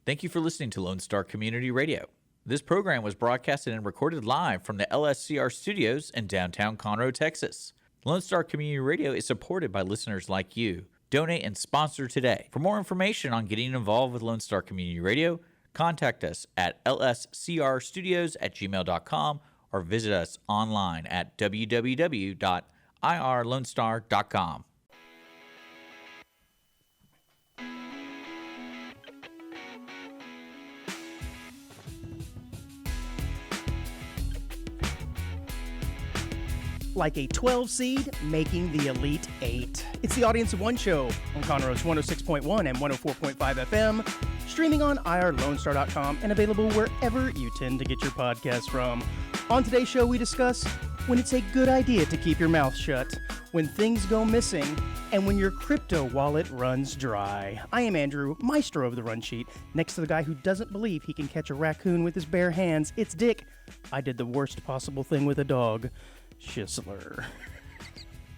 Thank you for listening to Lone Star Community Radio. This program was broadcasted and recorded live from the LSCR studios in downtown Conroe, Texas. Lone Star Community Radio is supported by listeners like you. Donate and sponsor today. For more information on getting involved with Lone Star Community Radio, contact us at lscrstudios@gmail.com or visit us online at www.irlonestar.com. Like a 12 seed making the Elite Eight. It's the Audience of One show on Conroe's 106.1 and 104.5 FM, streaming on irlonestar.com and available wherever you tend to get your podcasts from. On today's show, we discuss when it's a good idea to keep your mouth shut, when things go missing, and when your crypto wallet runs dry. I am Andrew, maestro of the run sheet. Next to the guy who doesn't believe he can catch a raccoon with his bare hands, it's Dick. I did the worst possible thing with a dog. Schisler.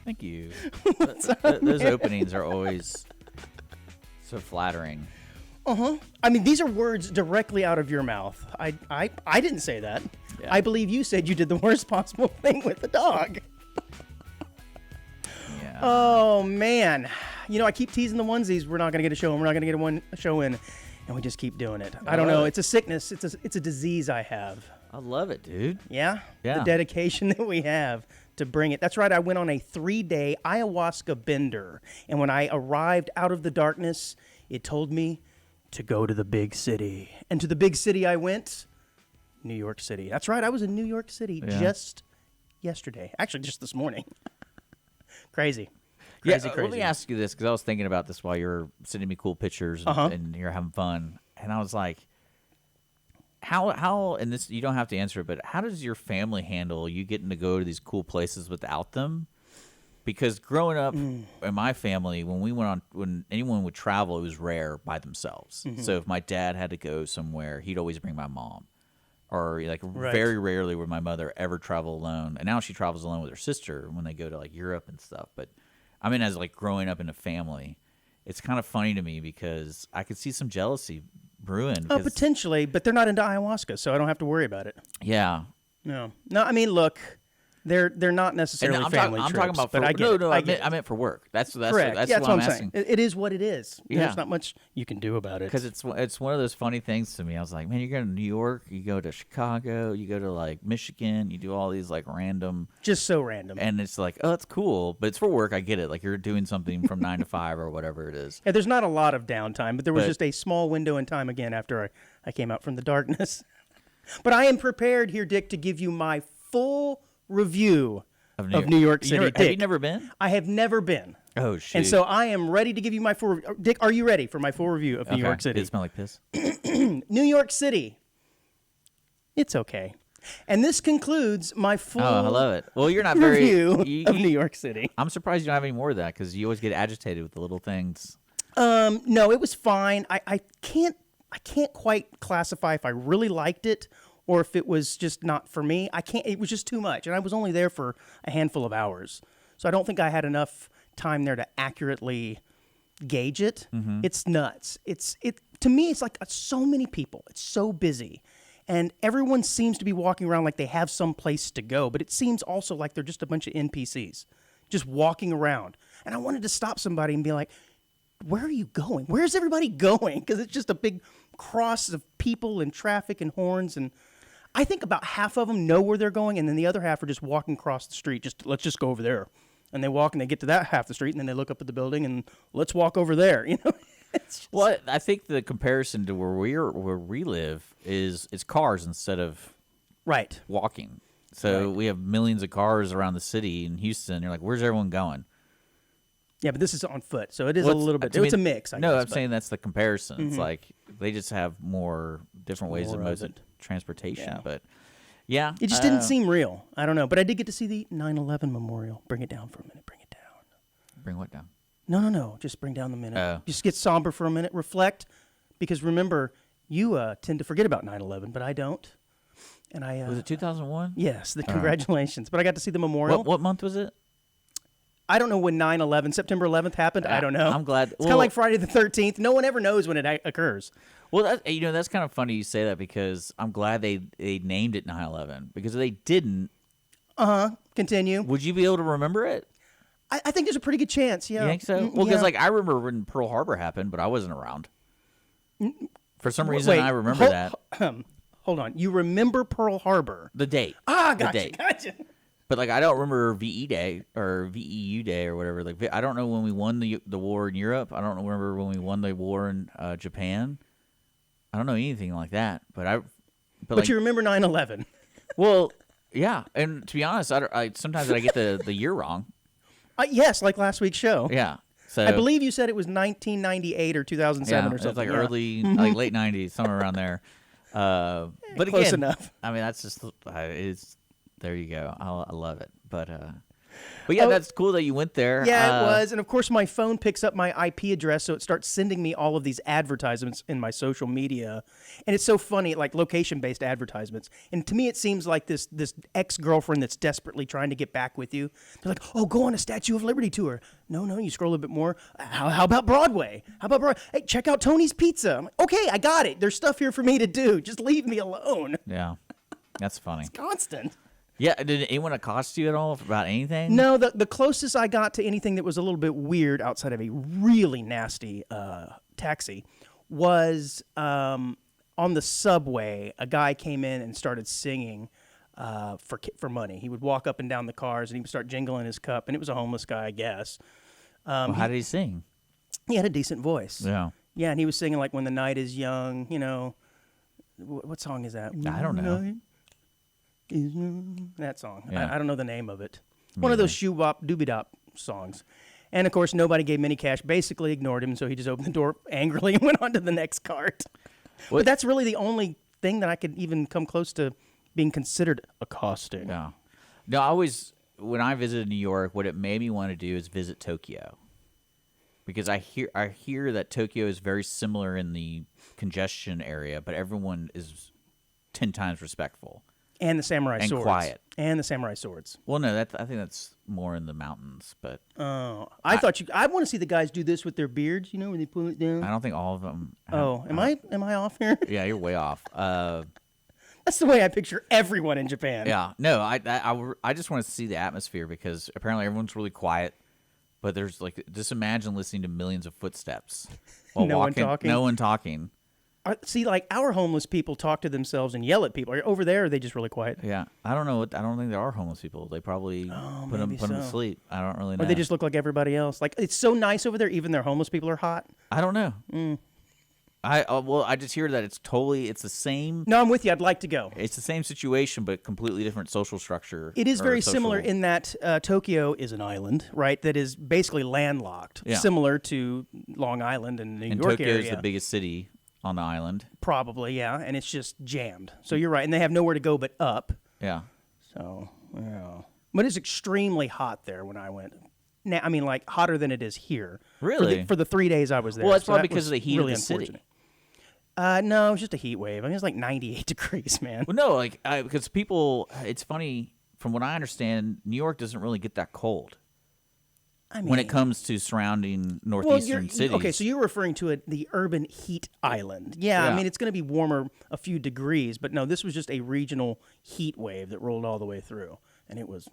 Thank you. Those openings are always so flattering. I mean, these are words directly out of your mouth. I didn't say that. Yeah. I believe you said you did the worst possible thing with the dog. Yeah. Oh, man. You know, I keep teasing the onesies. We're not going to get a show in. We're not going to get a show in. And we just keep doing it. I don't know. It's a sickness. It's a disease I have. I love it, dude. Yeah? Yeah. The dedication that we have to bring it. That's right. I went on a 3-day ayahuasca bender. And when I arrived out of the darkness, it told me to go to the big city. And to the big city I went, New York City. That's right. I was in New York City just yesterday. Actually, just this morning. Crazy. Crazy. Let me ask you this, because I was thinking about this while you were sending me cool pictures and you're having fun. And I was like, how, and this, you don't have to answer it, but how does your family handle you getting to go to these cool places without them? Because growing up in my family, when anyone would travel, it was rare by themselves. Mm-hmm. So if my dad had to go somewhere, he'd always bring my mom. Or very rarely would my mother ever travel alone. And now she travels alone with her sister when they go to like Europe and stuff. But I mean, as like growing up in a family, it's kind of funny to me because I could see some jealousy brewing. Oh, potentially, but they're not into ayahuasca, so I don't have to worry about it. Yeah. No. I mean, look, they're not necessarily family trips. I'm talking about I meant for work. That's correct. That's what I'm saying. asking. It is what it is. Yeah. There's not much you can do about it. Because it's one of those funny things to me. I was like, man, you go to New York, you go to Chicago, you go to like Michigan, you do all these like random, just so random, and it's like, oh, it's cool, but it's for work. I get it. Like you're doing something from 9 to 5 or whatever it is. Yeah, there's not a lot of downtime, but there was just a small window in time again after I came out from the darkness. But I am prepared here, Dick, to give you my full review of New York City. Have you never been? I have never been. Oh, shit. And so I am ready to give you my full review. Dick, are you ready for my full review of New York City? Does it smell like piss? New York City. It's okay. And this concludes my full I love it. Well, you're not review of New York City. I'm surprised you don't have any more of that because you always get agitated with the little things. No, it was fine. I can't quite classify if I really liked it or if it was just not for me. It was just too much. And I was only there for a handful of hours. So I don't think I had enough time there to accurately gauge it. Mm-hmm. It's nuts. To me, it's like so many people. It's so busy. And everyone seems to be walking around like they have some place to go. But it seems also like they're just a bunch of NPCs just walking around. And I wanted to stop somebody and be like, where are you going? Where's everybody going? Because it's just a big cross of people and traffic and horns. And I think about half of them know where they're going, and then the other half are just walking across the street. Let's just go over there. And they walk and they get to that half the street, and then they look up at the building and let's walk over there. You know. Well, I think the comparison to where we live is it's cars instead of walking. So we have millions of cars around the city in Houston. You're like, where's everyone going? Yeah, but this is on foot, so it is a little bit. It's a mix. I guess, I'm saying that's the comparison. Mm-hmm. It's like they just have more different ways of modes of transportation. Yeah. But yeah, it just didn't seem real. I don't know, but I did get to see the 9/11 memorial. Bring it down for a minute. Bring it down. Bring what down? No. Just bring down the minute. Just get somber for a minute. Reflect, because remember, you tend to forget about 9/11, but I don't. And I was it 2001? Yes. Congratulations. But I got to see the memorial. What month was it? I don't know when 9/11, September 11th happened. I don't know. I'm glad. It's kind of like Friday the 13th. No one ever knows when it occurs. Well, that's kind of funny you say that because I'm glad they named it 9/11 because if they didn't, Continue. would you be able to remember it? I think there's a pretty good chance. Yeah. You think so? Well, because I remember when Pearl Harbor happened, but I wasn't around. For some reason, Wait, I remember that. Hold on. You remember Pearl Harbor? The date. Ah, The gotcha. date. Gotcha. But like I don't remember VE Day or VEU Day or whatever. Like I don't know when we won the war in Europe. I don't remember when we won the war in Japan. I don't know anything like that. But But you remember 9/11? well, yeah. And to be honest, sometimes I get the year wrong. Yes, like last week's show. Yeah. So I believe you said it was 1998 or 2007 or it's something. like yeah. early, like late '90s, somewhere around there. But Close again, enough. I mean, that's just it's. There you go. I love it. But yeah, that's cool that you went there. Yeah, it was. And of course, my phone picks up my IP address, so it starts sending me all of these advertisements in my social media. And it's so funny, like location-based advertisements. And to me, it seems like this ex-girlfriend that's desperately trying to get back with you. They're like, oh, go on a Statue of Liberty tour. No, you scroll a little bit more. How about Broadway? How about Broadway? Hey, check out Tony's Pizza. I'm like, okay, I got it. There's stuff here for me to do. Just leave me alone. Yeah, that's funny. Constant. Yeah, did anyone accost you at all about anything? No, the closest I got to anything that was a little bit weird outside of a really nasty taxi was on the subway. A guy came in and started singing for money. He would walk up and down the cars and he would start jingling his cup, and it was a homeless guy, I guess. Well, how did he sing? He had a decent voice. Yeah. Yeah, and he was singing like "When the Night Is Young." You know, what song is that? I don't know. That song. Yeah. I don't know the name of it. One of those shoo-bop, doobie-dop songs. And, of course, nobody gave him any cash, basically ignored him, so he just opened the door angrily and went on to the next cart. But that's really the only thing that I could even come close to being considered accosting. Yeah. No, when I visited New York, what it made me want to do is visit Tokyo. Because I hear that Tokyo is very similar in the congestion area, but everyone is 10 times respectful. And the samurai And swords. quiet. And the samurai swords. Well, no, I think that's more in the mountains, but Oh, I want to see the guys do this with their beards, you know, when they pull it down. I don't think all of them. Am I off here? Yeah, you're way off. That's the way I picture everyone in Japan. Yeah, no, I just want to see the atmosphere because apparently everyone's really quiet, but there's like just imagine listening to millions of footsteps while No one walking, talking. no one talking. See, like our homeless people talk to themselves and yell at people. Over there, are they just really quiet? Yeah, I don't know. I don't think there are homeless people. They probably put them maybe to so. sleep. I don't really know. Or they just look like everybody else. Like it's so nice over there. Even their homeless people are hot. I don't know. I just hear that it's the same. No, I'm with you. I'd like to go. It's the same situation, but completely different social structure. It is or very social- similar in that Tokyo is an island, right? That is basically landlocked, Yeah. similar to Long Island and New And York Tokyo is area. the biggest city on the island. Probably, yeah. And it's just jammed. So you're right. And they have nowhere to go but up. Yeah. So, yeah. But it's extremely hot there when I went. Now, I mean, like hotter than it is here. Really? For the 3 days I was there. Well, that's So probably that because was of the heat really of the city. unfortunate. No, it was just a heat wave. I mean, it's like 98 degrees, man. Well, no, like because people. It's funny. From what I understand, New York doesn't really get that cold I mean, when it comes to surrounding northeastern cities. Okay, so you're referring to the urban heat island. Yeah, I Yeah. mean, it's going to be warmer a few degrees, but no, this was just a regional heat wave that rolled all the way through. And it was,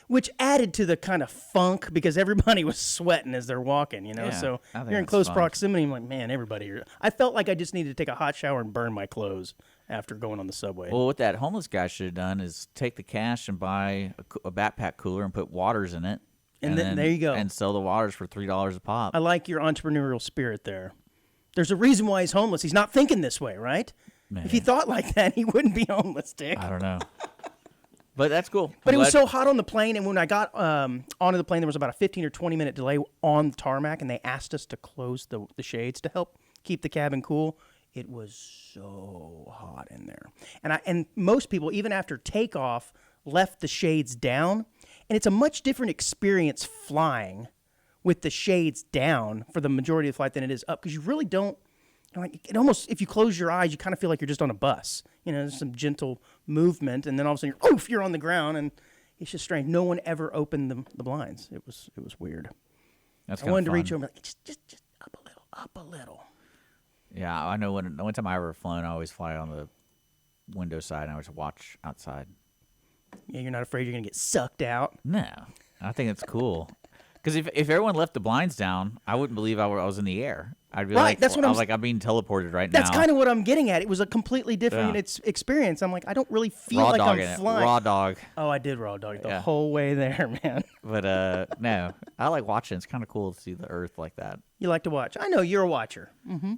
which added to the kind of funk because everybody was sweating as they're walking, you know? Yeah, So I think you're in that's close fun. proximity. I'm like, man, everybody. I felt like I just needed to take a hot shower and burn my clothes after going on the subway. Well, what that homeless guy should have done is take the cash and buy a backpack cooler and put waters in it. And then there you go. And sell the waters for $3 a pop. I like your entrepreneurial spirit there. There's a reason why he's homeless. He's not thinking this way, right? If he thought like that, he wouldn't be homeless, Dick. I don't know. But that's cool. But it I'm was glad- so hot on the plane, and when I got onto the plane, there was about a 15 or 20 minute delay on the tarmac, and they asked us to close the shades to help keep the cabin cool. It was so hot in there, and most people, even after takeoff, left the shades down, and it's a much different experience flying with the shades down for the majority of the flight than it is up, because you really don't. Like it almost, if you close your eyes, you kind of feel like you're just on a bus. You know, there's some gentle movement, and then all of a sudden, you're on the ground, and It's just strange. No one ever opened the blinds. It was weird. That's I kind wanted of to reach fun. over, like, just up a little. Yeah, I know the one time I ever flown, I always fly on the window side and I always watch outside. Yeah, you're not afraid you're gonna get sucked out. No, I think it's cool. Because if everyone left the blinds down, I wouldn't believe I was in the air. I'd be Right, like, that's what I I'm was like, I'm being teleported right That's now. kind of what I'm getting at. It was a completely different Yeah. experience. I'm like, I don't really feel raw like dog I'm in it. flying. Raw dog. Oh, I did raw dog it the Yeah. whole way there, man. But no, I like watching. It's kind of cool to see the Earth like that. You like to watch? I know you're a watcher.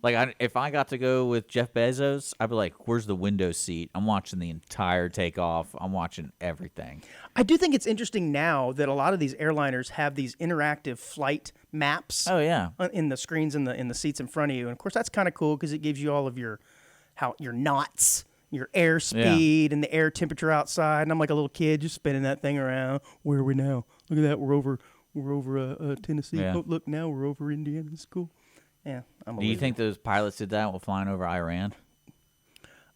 Like, if I got to go with Jeff Bezos, I'd be like, "Where's the window seat?" I'm watching the entire takeoff. I'm watching everything. I do think it's interesting now that a lot of these airliners have these interactive flight maps Oh yeah, in the screens in the seats in front of you, and of course that's kind of cool because it gives you all of your knots, your airspeed, and the air temperature outside. And I'm like a little kid just spinning that thing around. Where are we now? Look at that. We're over Tennessee. Yeah. Oh, look, now we're over Indiana. It's cool. Yeah, I'm. Do you think those pilots did that while flying over Iran?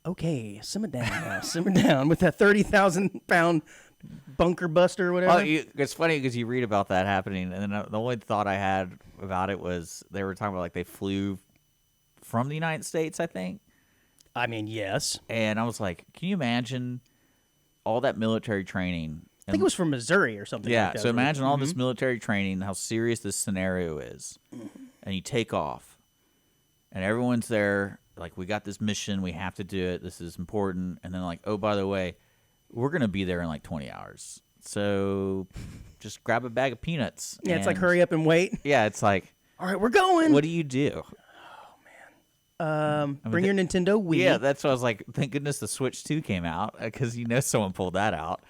Okay, simmer down now. Simmer down with that 30,000-pound bunker buster or whatever. Oh, it's funny because you read about that happening, and then the only thought I had about it was they were talking about like they flew from the United States, I think, I mean, yes. and I was like, can you imagine all that military training? I think it was from Missouri or something. Yeah, like that. so imagine all this military training, how serious this scenario is, and you take off, and everyone's there, like, we got this mission, we have to do it, this is important, and then like, oh, by the way, we're going to be there in like 20 hours, so just grab a bag of peanuts. Yeah, it's like and- hurry up and wait. Yeah, it's like, All right, we're going. what do you do? Bring your Nintendo Wii. Yeah, that's what I was like, thank goodness the Switch 2 came out, because someone pulled that out.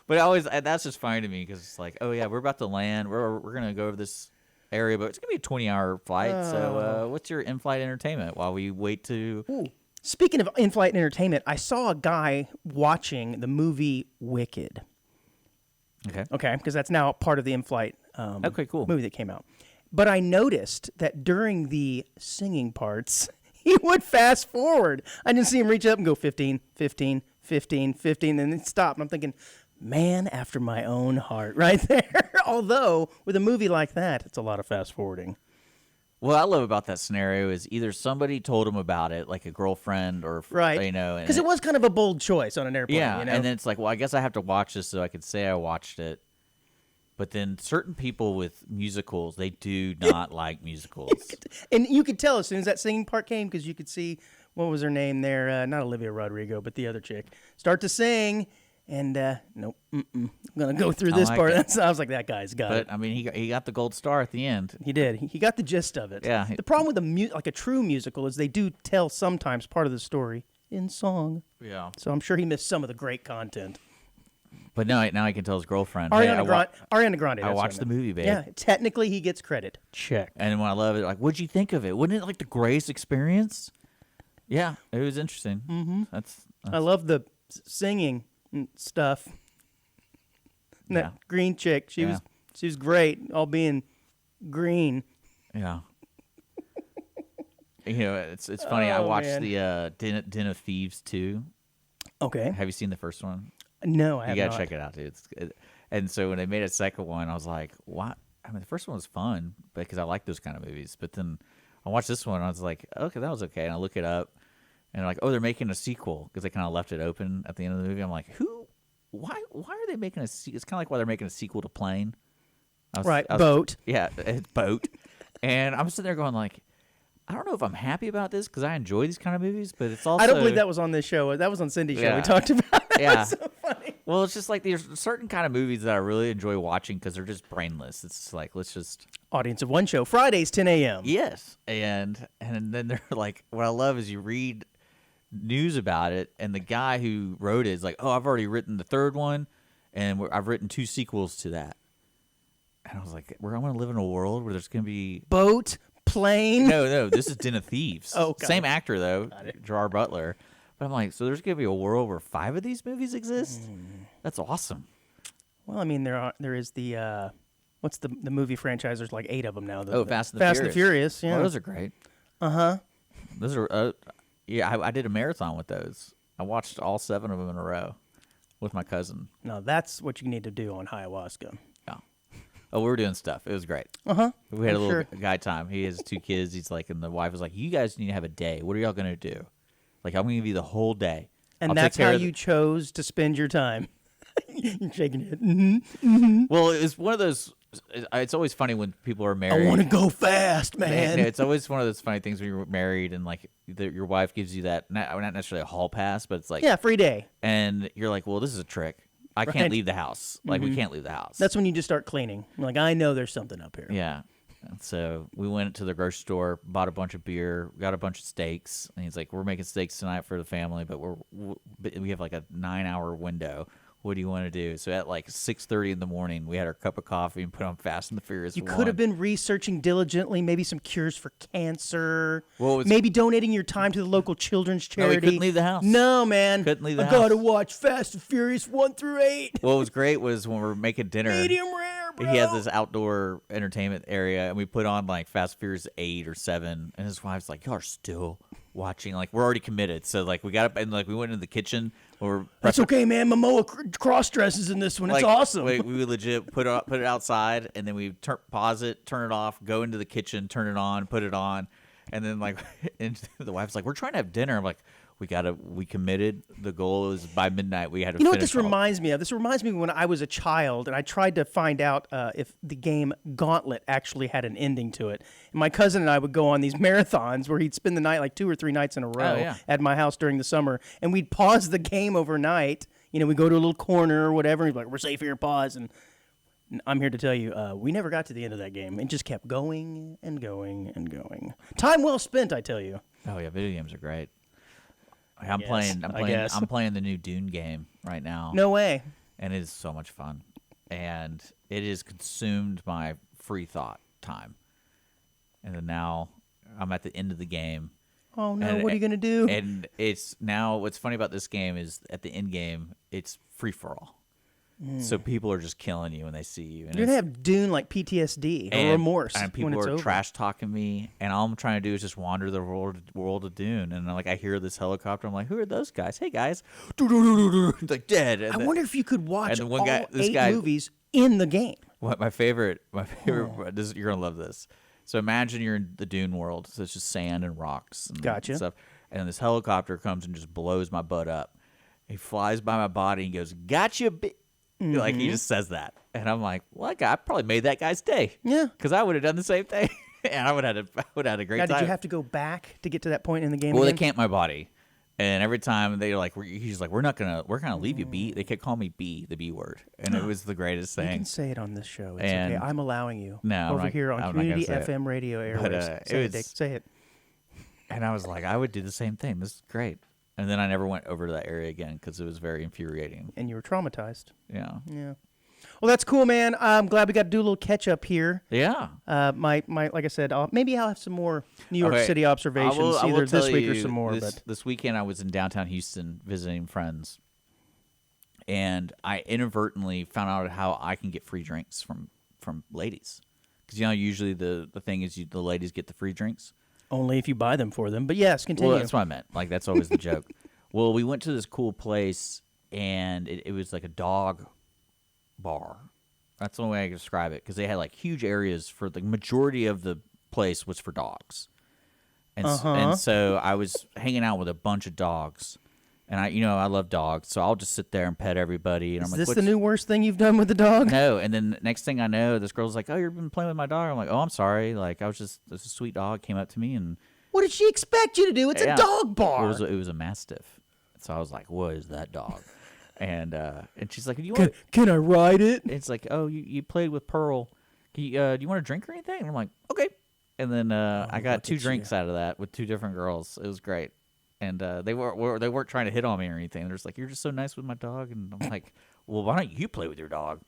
But that's just funny to me, because it's like, oh yeah, we're about to land, we're going to go over this area, but it's going to be a 20-hour flight, so what's your in-flight entertainment while we wait to... Ooh. Speaking of in-flight entertainment, I saw a guy watching the movie Wicked. Okay. Okay, because that's now part of the in-flight Okay, cool. movie that came out. But I noticed that during the singing parts, he would fast forward. I didn't see him reach up and go 15, 15, 15, 15, and then stop. And I'm thinking, man after my own heart right there. Although, with a movie like that, it's a lot of fast forwarding. What I love about that scenario is either somebody told him about it, like a girlfriend or, Right. and Because it was kind of a bold choice on an airplane. yeah, You know? and then it's like, well, I guess I have to watch this so I can say I watched it. But then certain people with musicals, they do not like musicals. And you could tell as soon as that singing part came, because you could see, what was her name there? Not Olivia Rodrigo, but the other chick. Start to sing, and nope, I'm going to go through this like part. it. I was like, that guy's got it. But I mean, he got the gold star at the end. He did. He got the gist of it. Yeah. The problem with like a true musical is they do tell sometimes part of the story in song. Yeah. So I'm sure he missed some of the great content. But now I can tell his girlfriend. Hey, Ariana Grande. I that's watched what the movie, babe. Yeah, technically he gets credit. Check. And when I love it, like, what'd you think of it? Wasn't it like the greatest experience? Yeah, it was interesting. Mm-hmm. That's I love the singing and stuff. And that Yeah. green chick, she was great, all being green. yeah. It's funny. I Oh, watched man. the Den of Thieves 2. Okay. Have you seen the first one? No, I You have gotta not. check it out, dude. And so when they made a second one, I was like, what? I mean, the first one was fun because I like those kind of movies. But then I watched this one, and I was like, okay, that was okay. And I look it up, and like, oh, they're making a sequel because they kind of left it open at the end of the movie. I'm like, why are they making a sequel? It's kind of like why they're making a sequel to Plane. Boat. Yeah, it's Boat. And I'm sitting there going like, I don't know if I'm happy about this because I enjoy these kind of movies, but it's also I don't believe that was on this show. That was on Cindy's show. Yeah. We talked about it. Yeah. It's so funny. Well, it's just like there's certain kind of movies that I really enjoy watching because they're just brainless. It's just like, let's just Audience of One show, Fridays, 10 a.m. yes, and then they're like, what I love is you read news about it, and the guy who wrote it is like, oh, I've already written the third one, and I've written 2 sequels to that. And I was like, I want to live in a world where there's gonna be Boat, plane. no, this is Den of Thieves. Oh, got same it. actor though, Gerard Butler. But I'm like, so there's gonna be a world where 5 of these movies exist? That's awesome. Well, I mean, there is the what's the movie franchise? There's like 8 of them now. Fast and the Fast and the Furious. Yeah. Oh, those are great. Those are yeah. I did a marathon with those. I watched all 7 of them in a row. with my cousin. Now that's what you need to do on ayahuasca. Yeah. Oh, we were doing stuff. It was great. We had a little guy time. He has 2 kids. He's like, and the wife was like, "You guys need to have a day. What are y'all gonna do? Like, I'm gonna give you the whole day." And I'll that's take care how of you chose to spend your time. You're shaking your head. Well, it's one of those. It's always funny when people are I married. want to go fast, man. It's always one of those funny things when you're married and like your wife gives you that not necessarily a hall pass, but it's like Yeah, free day. and you're like, well, this is a trick. I Right. can't leave the house. Like we can't leave the house. That's when you just start cleaning. You're like, I know there's something up here. Yeah. And so we went to the grocery store, bought a bunch of beer, got a bunch of steaks, and he's like, "We're making steaks tonight for the family, but we have like a 9-hour window. What do you want to do?" So at like 6:30 in the morning, we had our cup of coffee and put on Fast and the Furious. You could have been researching diligently, maybe some cures for cancer. Well, maybe donating your time to the local children's No, we charity. couldn't leave the house. No, man. Couldn't leave the I gotta house. watch Fast and Furious 1 through 8. What was great was when we were making dinner. Medium rare, bro. He has this outdoor entertainment area, and we put on like Fast and Furious 8 or 7, and his wife's like, "Y'all are still watching? Like we're already committed." So like we got up and like we went into the kitchen. Or That's okay, man. Momoa cross dresses in this one. It's like, awesome. We would legit put it outside, and then we pause it, turn it off, go into the kitchen, turn it on, put it on, and then like, and the wife's like, "We're trying to have dinner." I'm like, we committed. The goal is by midnight we had to. You know what finish this all. reminds me of? This reminds me when I was a child and I tried to find out if the game Gauntlet actually had an ending to it. And my cousin and I would go on these marathons where he'd spend the night like 2 or 3 nights in a row yeah. at my house during the summer, and we'd pause the game overnight. You know, we go to a little corner or whatever, and he'd be like, "We're safe here, pause." And I'm here to tell you, we never got to the end of that game. It just kept going and going and going. Time well spent, I tell you. Oh yeah, video games are great. I'm guess, playing. I guess. I'm playing the new Dune game right now. No way. And it is so much fun, and it has consumed my free thought time. And then now I'm at the end of the game. Oh no, And- what are you gonna do? And it's now what's funny about this game is at the end game it's free for all. So people are just killing you when they see you. And You're gonna it's- have Dune like PTSD or and- remorse and when people it's are over. trash talking me, and all I'm trying to do is just wander the world of Dune. And like I hear this helicopter, I'm like, "Who are those guys? Hey guys!" Like dead. And I wonder if you could watch then one all guy- this 8 guy- movies in the game. What my favorite. This, you're gonna love this. So imagine you're in the Dune world. So it's just sand and rocks and Gotcha. stuff. And this helicopter comes and just blows my butt up. He flies by my body and goes, "Gotcha!" Like he just says that, and I'm like, "Well, I probably made that guy's day." Yeah. because I would have done the same thing, and I would have had a great Now, time. did you have to go back to get to that point in the game? Well, they again? camped my body, and every time they're like, "He's like, we're gonna leave you B." They kept calling me B, the B word, and it was the greatest You thing. can say it on this show. It's And- okay. I'm allowing you. No, I'm over not- here on I'm not gonna Community say it. FM radio airwaves. it Say it, was- Dick. Say it. And I was like, I would do the same thing. This is great. And then I never went over to that area again because it was very infuriating. And you were traumatized. Yeah. Yeah. Well, that's cool, man. I'm glad we got to do a little catch up here. Yeah. My like I said, maybe I'll have some more New York Okay. City observations I will either this tell week or you, some more. This weekend I was in downtown Houston visiting friends, and I inadvertently found out how I can get free drinks from ladies. Because usually the thing is the ladies get the free drinks. Only if you buy them for them. But yes, continue. Well, that's what I meant. Like that's always the joke. Well, we went to this cool place, and it was like a dog bar. That's the only way I can describe it, because they had like huge areas for the majority of the place was for dogs, and and so I was hanging out with a bunch of dogs, and I love dogs, so I'll just sit there and pet everybody. And Is I'm like, this the "What's-" new worst thing you've done with the dog? No, and then next thing I know, this girl's like, "Oh, you've been playing with my dog." I'm like, "Oh, I'm sorry. Like I was just this sweet dog came up to me and." What did she expect you to do? It's Yeah. a dog bar. It was a mastiff, so I was like, "What is that dog?" And she's like, "Do you want?" Can I ride it? It's like, "Oh, you played with Pearl. Do you want a drink or anything?" And I'm like, "Okay." And then I got look 2 at drinks out of that with 2 different girls. It was great, and they weren't trying to hit on me or anything. They're just like, "You're just so nice with my dog," and I'm like, "Well, why don't you play with your dog?"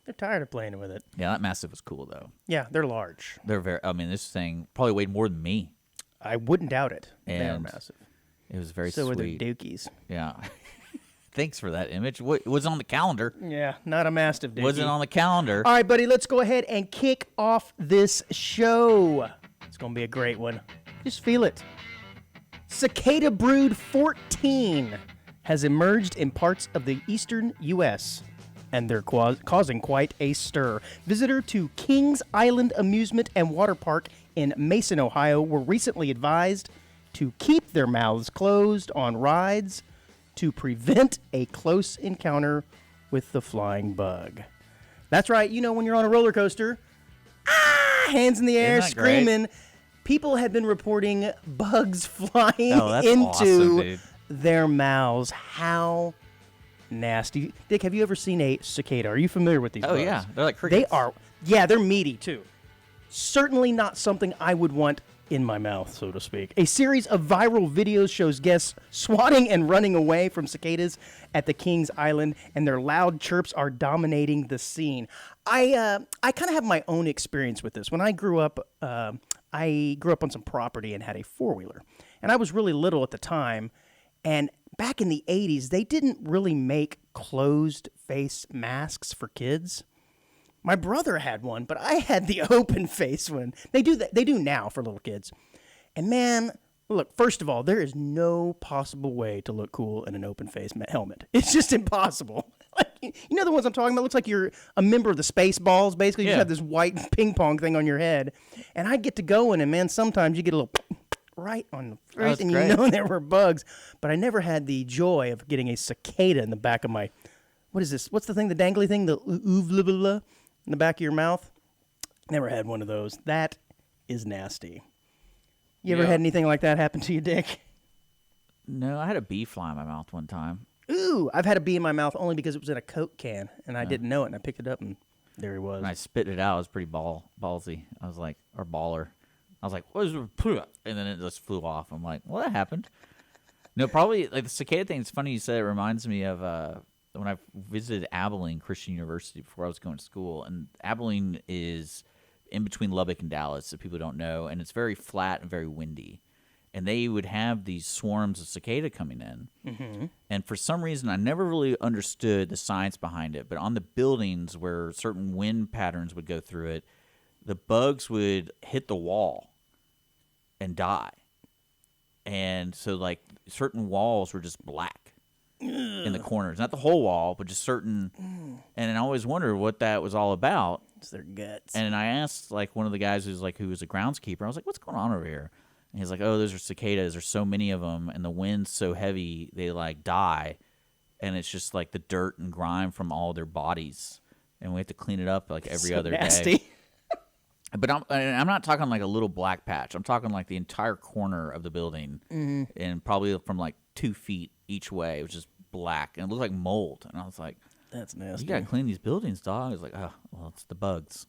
They're tired of playing with it. Yeah, that mastiff was cool though. Yeah, they're large. They're very. I mean, this thing probably weighed more than me. I wouldn't doubt it. They're And massive. It was very So are their sweet. dookies. Yeah. Thanks for that image. It was on the calendar. Yeah, not a mastiff dookie. Wasn't on the calendar. All right, buddy, let's go ahead and kick off this show. It's going to be a great one. Just feel it. Cicada Brood 14 has emerged in parts of the eastern U.S., and they're causing quite a stir. Visitor to Kings Island Amusement and Water Park in Mason, Ohio, were recently advised to keep their mouths closed on rides to prevent a close encounter with the flying bug. That's right. You know, when you're on a roller coaster, hands in the air, Isn't that great? screaming. People have been reporting bugs flying that's into awesome, dude. their mouths. How nasty. Dick, have you ever seen a cicada? Are you familiar with these Oh bugs? yeah, they're like crickets. They are. Yeah, they're meaty too. Certainly not something I would want in my mouth, so to speak. A series of viral videos shows guests swatting and running away from cicadas at the Kings Island, and their loud chirps are dominating the scene. I kind of have my own experience with this. When I grew up on some property and had a four-wheeler, and I was really little at the time. And back in the 80s, they didn't really make closed face masks for kids. My brother had one, but I had the open face one. They do that. They do now for little kids. And man, look, first of all, there is no possible way to look cool in an open face helmet. It's just impossible. Like, you know the ones I'm talking about? It looks like you're a member of the Spaceballs. Basically, you just have this white ping pong thing on your head. And I'd get to going, and man, sometimes you get a little right on the face, and great. you know there were bugs. But I never had the joy of getting a cicada in the back of my, what is this? What's the thing, the dangly thing, the oovla in the back of your mouth? Never had one of those. That is nasty. You ever Yeah. had anything like that happen to you, Dick? No, I had a bee fly in my mouth one time. Ooh, I've had a bee in my mouth only because it was in a Coke can, and I didn't know it, and I picked it up, and there he was. And I spit it out. It was pretty ballsy. I was like, or baller. I was like, what is it? And then it just flew off. I'm like, well, that happened. No, probably like the cicada thing. It's funny you said it. Reminds me of when I visited Abilene Christian University before I was going to school. And Abilene is in between Lubbock and Dallas, if people don't know. And it's very flat and very windy. And they would have these swarms of cicada coming in. Mm-hmm. And for some reason, I never really understood the science behind it. But on the buildings where certain wind patterns would go through it, the bugs would hit the wall and die. And so, like, certain walls were just black in the corners. Not the whole wall, but just certain. And I always wondered what that was all about. It's their guts. And I asked, like, one of the guys who was a groundskeeper, I was like, what's going on over here? And he's like, oh, those are cicadas. There's so many of them, and the wind's so heavy, they, like, die. And it's just, like, the dirt and grime from all their bodies. And we have to clean it up, like, every other nasty. day. But I'm not talking like a little black patch. I'm talking like the entire corner of the building, and probably from like 2 feet each way. It was just black, and it looked like mold. And I was like, That's nasty. "You gotta clean these buildings, dog." It's like, oh, well, it's the bugs.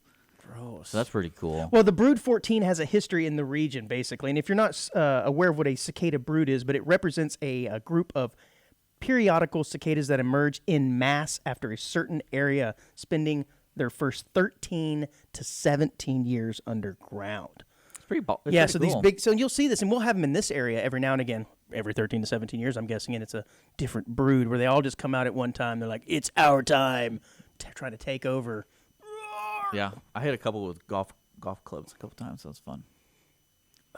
Gross. So that's pretty cool. Well, the brood 14 has a history in the region, basically. And if you're not aware of what a cicada brood is, but it represents a group of periodical cicadas that emerge in mass after a certain area spending their first 13 to 17 years underground. It's pretty. It's Yeah, pretty so cool. these big, so you'll see this, and we'll have them in this area every now and again, every 13 to 17 years, I'm guessing, and it's a different brood where they all just come out at one time. They're like, it's our time, trying to take over. Yeah, I hit a couple with golf clubs a couple times. So it was fun.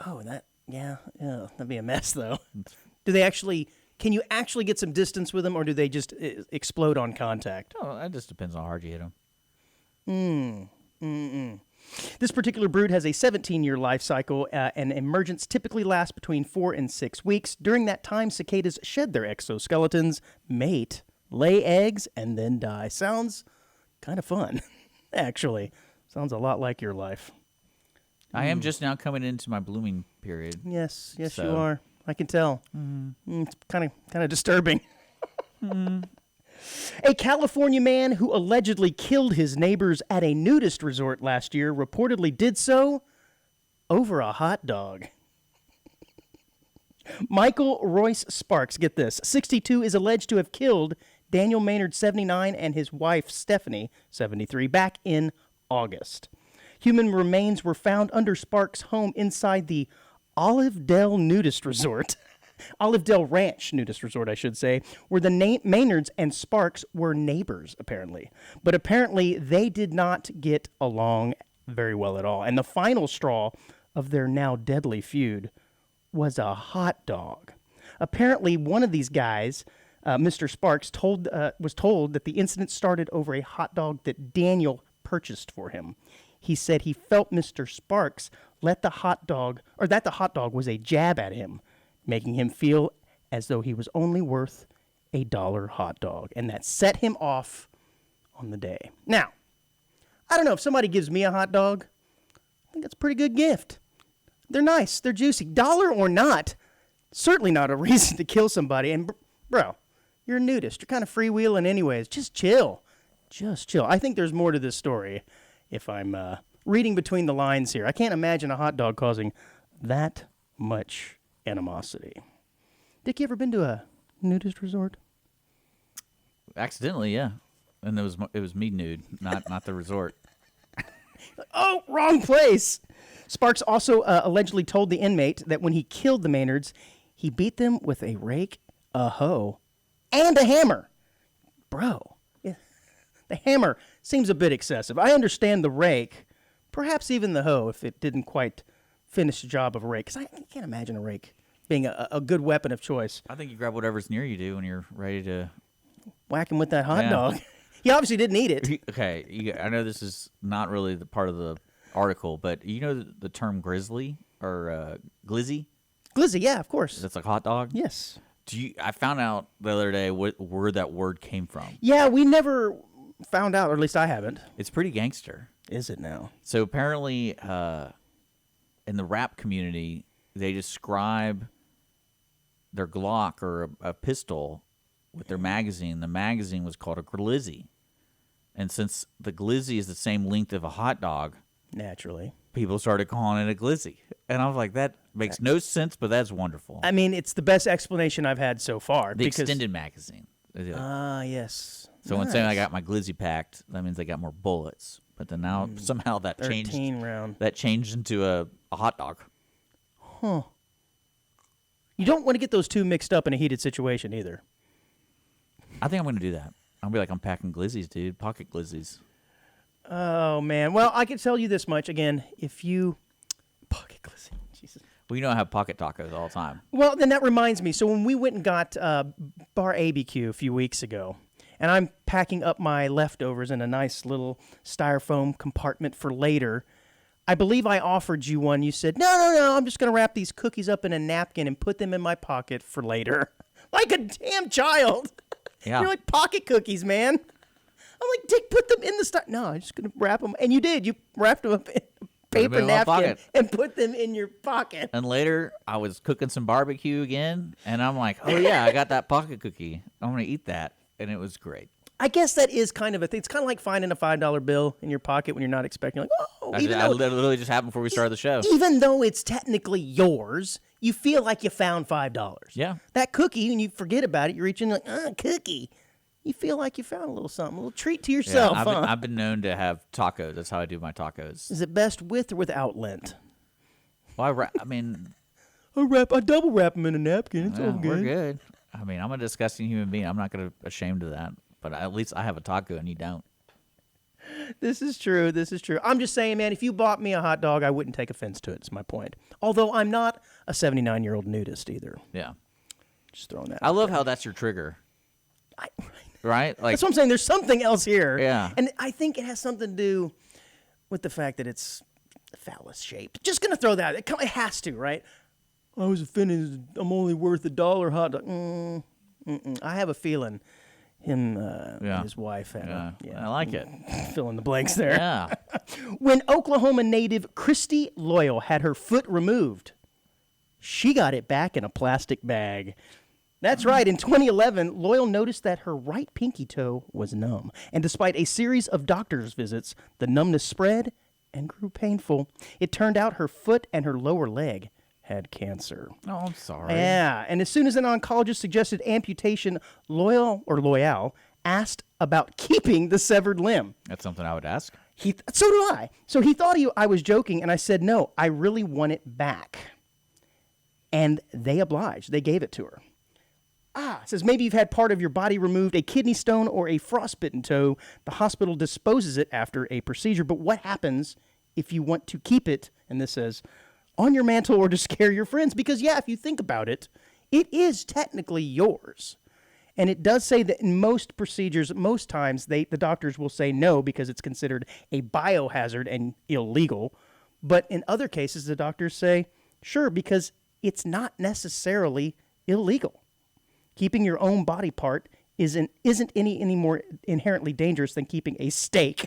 Oh, that'd be a mess, though. Do they actually, can you actually get some distance with them, or do they just explode on contact? Oh, that just depends on how hard you hit them. This particular brood has a 17-year life cycle, and emergence typically lasts between 4 and 6 weeks. During that time, cicadas shed their exoskeletons, mate, lay eggs, and then die. Sounds kind of fun, actually. Sounds a lot like your life. I am just now coming into my blooming period. Yes, you So- are. I can tell. It's kind of disturbing. A California man who allegedly killed his neighbors at a nudist resort last year reportedly did so over a hot dog. Michael Royce Sparks, get this, 62, is alleged to have killed Daniel Maynard, 79, and his wife, Stephanie, 73, back in August. Human remains were found under Sparks' home inside the Olive Dell Nudist Resort. Olive Dell Ranch Nudist Resort, I should say, where the Maynards and Sparks were neighbors, apparently. But apparently, they did not get along very well at all. And the final straw of their now deadly feud was a hot dog. Apparently, one of these guys Mr. Sparks was told that the incident started over a hot dog that Daniel purchased for him. He said he felt Mr. Sparks that the hot dog was a jab at him, making him feel as though he was only worth a $1 hot dog, and that set him off on the day. Now, I don't know if somebody gives me a hot dog, I think that's a pretty good gift. They're nice, they're juicy. $1 or not, certainly not a reason to kill somebody. And bro, you're a nudist. You're kind of freewheeling anyways. Just chill. Just chill. I think there's more to this story if I'm reading between the lines here. I can't imagine a hot dog causing that much animosity. Dick, you ever been to a nudist resort? Accidentally, yeah. And it was me nude, not the resort. Oh, wrong place. Sparks also allegedly told the inmate that when he killed the Maynards, he beat them with a rake, a hoe, and a hammer. Bro, the hammer seems a bit excessive. I understand the rake, perhaps even the hoe, if it didn't quite finish the job of a rake. Because I can't imagine a rake being a good weapon of choice. I think you grab whatever's near you, do when you're ready to Whack him with that hot dog. He obviously didn't eat it. Okay, I know this is not really the part of the article, but you know the term grizzly or glizzy? Glizzy, yeah, of course. That's like hot dog? Yes. I found out the other day where that word came from. Yeah, we never found out, or at least I haven't. It's pretty gangster. Is it now? So apparently, in the rap community, they describe their Glock or a pistol with their magazine. The magazine was called a glizzy. And since the glizzy is the same length of a hot dog, naturally, people started calling it a glizzy. And I was like, that makes no sense, but that's wonderful. I mean, it's the best explanation I've had so far. The extended magazine. Yes. So when saying I got my glizzy packed, that means I got more bullets. But then now somehow that changed. 13 round. That changed into a hot dog. Huh. You don't want to get those two mixed up in a heated situation either. I think I'm going to do that. I'll be like, I'm packing glizzies, dude. Pocket glizzies. Oh, man. Well, I can tell you this much. Again, if you... Pocket glizzy. Jesus. Well, you know I have pocket tacos all the time. Well, then that reminds me. So when we went and got Bar ABQ a few weeks ago, and I'm packing up my leftovers in a nice little styrofoam compartment for later, I believe I offered you one. You said, no, I'm just going to wrap these cookies up in a napkin and put them in my pocket for later. Like a damn child. Yeah. You're like, pocket cookies, man. I'm like, Dick, put them in the no, I'm just going to wrap them. And you did. You wrapped them up in a paper napkin and put them in your pocket. And later, I was cooking some barbecue again, and I'm like, oh, yeah, I got that pocket cookie. I'm going to eat that. And it was great. I guess that is kind of a thing. It's kind of like finding a $5 bill in your pocket when you're not expecting. Like, oh, I literally just happened before we started the show. Even though it's technically yours, you feel like you found $5. Yeah. That cookie, and you forget about it, you reach in like, cookie. You feel like you found a little something, a little treat to yourself. Yeah, I've been known to have tacos. That's how I do my tacos. Is it best with or without lint? Well, I mean, I double wrap them in a napkin. It's all good. We're good. I mean, I'm a disgusting human being. I'm not going to ashamed of that. But at least I have a taco and you don't. This is true. I'm just saying, man, if you bought me a hot dog, I wouldn't take offense to it. It's my point. Although I'm not a 79-year-old nudist either. Yeah. Just throwing that I love how that's your trigger. Right? Like, that's what I'm saying. There's something else here. Yeah. And I think it has something to do with the fact that it's phallus shaped. Just going to throw that. It has to, right? I was offended. I'm only worth $1 hot dog. I have a feeling him and his wife had I like it. Fill in the blanks there. Yeah. When Oklahoma native Christy Loyal had her foot removed, she got it back in a plastic bag. That's right. In 2011, Loyal noticed that her right pinky toe was numb. And despite a series of doctor's visits, the numbness spread and grew painful. It turned out her foot and her lower leg had cancer. Oh, I'm sorry. Yeah. And as soon as an oncologist suggested amputation, Loyal asked about keeping the severed limb. That's something I would ask. So do I. So he thought I was joking, and I said, no, I really want it back. And they obliged. They gave it to her. It says maybe you've had part of your body removed, a kidney stone or a frostbitten toe. The hospital disposes it after a procedure. But what happens if you want to keep it, and this says, on your mantle or to scare your friends? Because, if you think about it, it is technically yours. And it does say that in most procedures, most times, the doctors will say no because it's considered a biohazard and illegal. But in other cases, the doctors say, sure, because it's not necessarily illegal. Keeping your own body part isn't any more inherently dangerous than keeping a steak.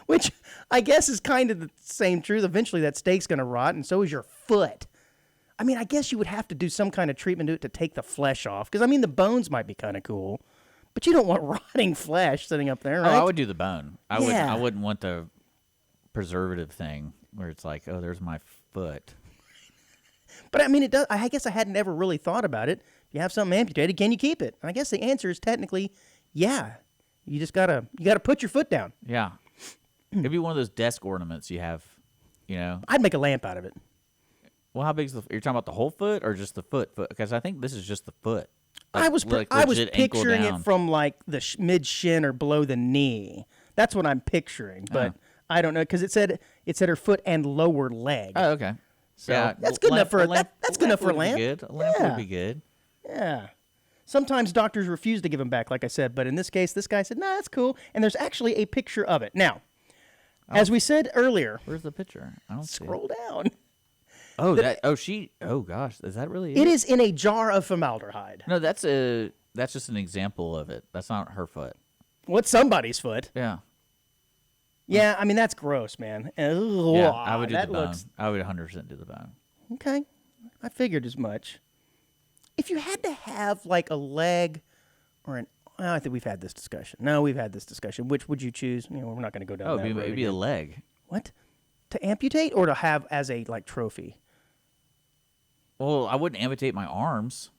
Which I guess is kind of the same truth. Eventually that steak's going to rot, and so is your foot. I mean, I guess you would have to do some kind of treatment to it to take the flesh off. Because, I mean, the bones might be kind of cool. But you don't want rotting flesh sitting up there, right? Oh, I would do the bone. I Yeah. wouldn't want the preservative thing where it's like, oh, there's my foot. But, I mean, it does. I guess I hadn't ever really thought about it. If you have something amputated, can you keep it? And I guess the answer is technically, yeah. You just got to put your foot down. Yeah. It'd be one of those desk ornaments you have, I'd make a lamp out of it. Well, how big is you're talking about the whole foot or just the foot? Because I think this is just the foot. I was legit ankle picturing it down. from like the mid shin or below the knee. That's what I'm picturing, but I don't know because it said her foot and lower leg. Oh, okay. So yeah, that's good enough for a lamp. that's good enough for a would be lamp. Good. A lamp Yeah. would be good. Yeah. Sometimes doctors refuse to give them back, like I said, but in this case, this guy said, "No, that's cool." And there's actually a picture of it. Now, as we said earlier, Where's the picture? I don't see it. scroll down. Oh, oh gosh, is that really It is in a jar of formaldehyde. No, that's just an example of it. That's not her foot. What's somebody's foot? Yeah. Yeah, I mean that's gross, man. Ugh, Yeah, I would do the that bone. looks I would 100% do the bone. okay. I figured as much. If you had to have like a leg or an, well, I think we've had this discussion. No, we've had this discussion. Which would you choose? We're not going to go down Oh, that road it'd be a again. leg. What? To amputate or to have as a like trophy? Well, I wouldn't amputate my arms.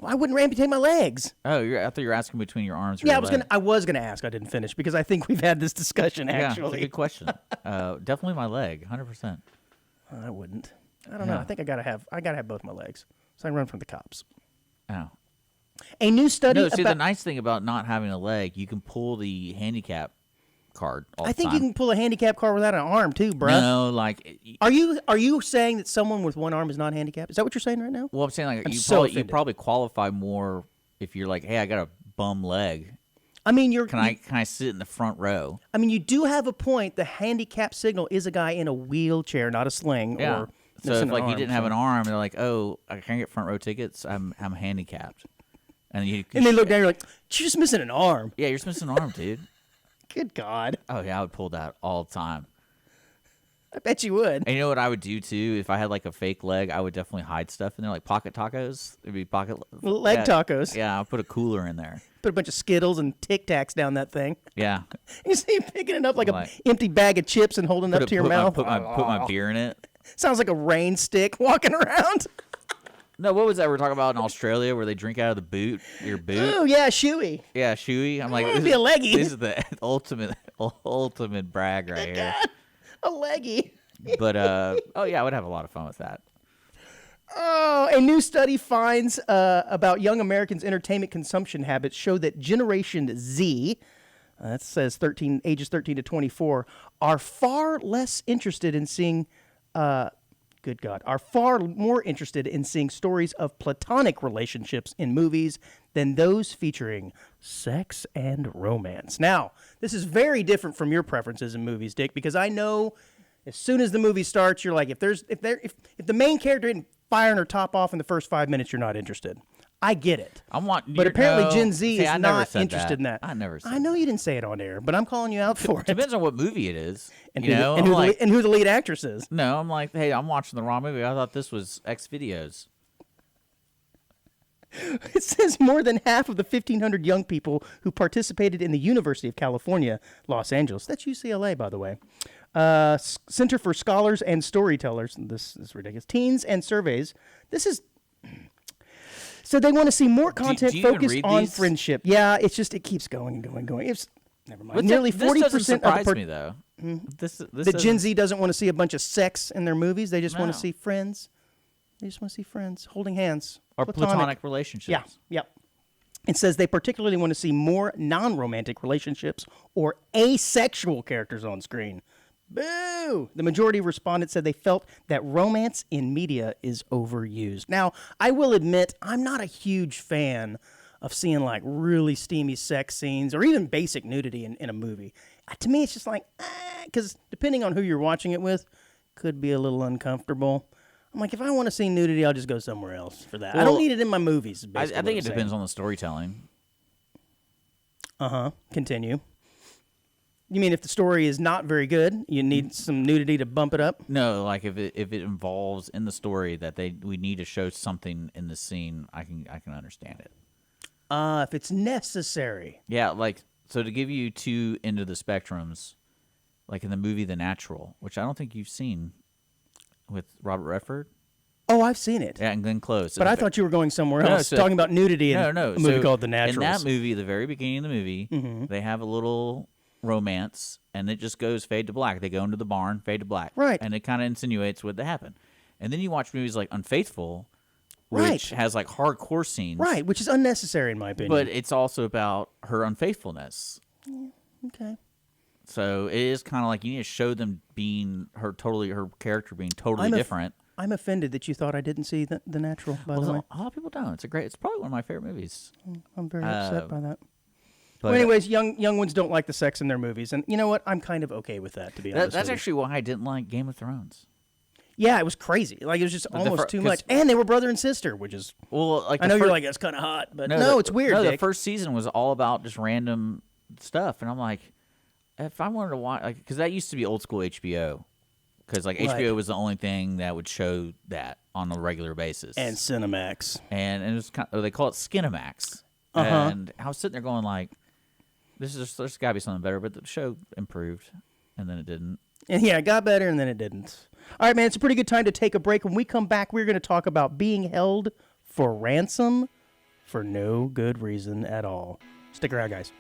Well, I wouldn't amputate my legs. Oh, I thought you were asking between your arms. Or Yeah, your leg. I was gonna ask. I didn't finish because I think we've had this discussion Yeah, that's a actually. good question. Definitely my leg, 100%. I wouldn't. I don't know. Yeah. I think I gotta have both my legs so I can run from the cops. Oh. A new study No, see, about. the nice thing about not having a leg, you can pull the handicap card all I the think time. you can pull a handicap car without an arm too, bruh. No, like, Are you saying that someone with one arm is not handicapped? Is that what you're saying right now? well, I'm saying like I'm you so you offended. probably qualify more if you're like, hey, I got a bum leg. I mean, Can I sit in the front row? I mean, you do have a point. The handicap signal is a guy in a wheelchair, not a sling. Yeah. Or So missing if like an you arm, didn't have so- an arm, they're like, oh, I can't get front row tickets. I'm handicapped. And you and they look down, you're like, you're just missing an arm. yeah, you're just missing an arm, dude. Good God, Oh yeah, I would pull that all the time. I bet you would. And you know what I would do too? If I had like a fake leg, I would definitely hide stuff in there, like pocket tacos. It'd be pocket Leg yeah, tacos. Yeah, I'll put a cooler in there. Put a bunch of Skittles and Tic Tacs down that thing. Yeah, You see him picking it up like Like- an empty bag of chips and holding it up to your mouth. Put my beer in it. Sounds like a rain stick walking around. No, what was that we're talking about in Australia where they drink out of the boot? Your boot? Oh yeah, shoey. Yeah, shoey. I'm like, That'd be a leggy. This is the ultimate brag right here. A leggy. But oh yeah, I would have a lot of fun with that. Oh, a new study finds about young Americans' entertainment consumption habits show that Generation Z, that says ages 13 to 24, are far less interested in seeing, good God, are far more interested in seeing stories of platonic relationships in movies than those featuring sex and romance. Now, this is very different from your preferences in movies, Dick, because I know as soon as the movie starts, you're like, if the main character isn't firing her top off in the first 5 minutes, you're not interested. I get it. But apparently Gen Z is not interested in that. I never said I know you didn't say it on air, but I'm calling you out for it. Depends on what movie it is. And you who, know, and, I'm who like, the, and who the lead actress is. no, I'm like, hey, I'm watching the wrong movie. I thought this was X videos. It says more than half of the 1,500 young people who participated in the University of California, Los Angeles, that's UCLA, by the way, Center for Scholars and Storytellers, this is ridiculous, teens and surveys, this is, so they want to see more content do you even focused read on these? friendship. Yeah, it's just, it keeps going and going and going. It's, never mind. But Nearly this 40% doesn't of surprise the me though. This the Gen Z doesn't want to see a bunch of sex in their movies. They just want No. to see friends. They just want to see friends holding hands. or platonic relationships. Yeah, yep. It says they particularly want to see more non-romantic relationships or asexual characters on screen. Boo! The majority of respondents said they felt that romance in media is overused. Now, I will admit, I'm not a huge fan of seeing like really steamy sex scenes or even basic nudity in a movie. To me, it's just like, because depending on who you're watching it with, could be a little uncomfortable. I'm like, if I want to see nudity, I'll just go somewhere else for that. I don't need it in my movies. I think it depends on the storytelling. Continue. You mean if the story is not very good, you need some nudity to bump it up? No, like if it involves in the story that we need to show something in the scene, I can understand it. If it's necessary. Yeah, like so to give you two end of the spectrums, like in the movie The Natural, which I don't think you've seen, with Robert Redford. Oh, I've seen it. Yeah, and Glenn Close. But I thought you were going somewhere else, talking about nudity in a movie called The Naturals. In that movie, the very beginning of the movie, they have a little romance, and it just goes fade to black. They go into the barn, fade to black. Right. And it kind of insinuates what happened. And then you watch movies like Unfaithful, which has like hardcore scenes. Right, which is unnecessary in my opinion. But it's also about her unfaithfulness. Okay. So it is kind of like you need to show them her character being totally different. I'm offended that you thought I didn't see The Natural, by the way. A lot of people don't. It's probably one of my favorite movies. I'm very upset by that. But well, anyways, young ones don't like the sex in their movies, and you know what? I'm kind of okay with that, to be honest. That's actually why I didn't like Game of Thrones. Yeah, it was crazy. Like it was just almost too much, and they were brother and sister, which is I know you're like it's kind of hot, but no, it's weird. No, Dick. the first season was all about just random stuff, and I'm like, if I wanted to watch, like, because that used to be old school HBO, because like HBO was the only thing that would show that on a regular basis, and Cinemax, and it was they call it Skinemax, and I was sitting there going like, there's got to be something better, but the show improved, and then it didn't. And yeah, it got better, and then it didn't. All right, man, it's a pretty good time to take a break. When we come back, we're going to talk about being held for ransom for no good reason at all. Stick around, guys.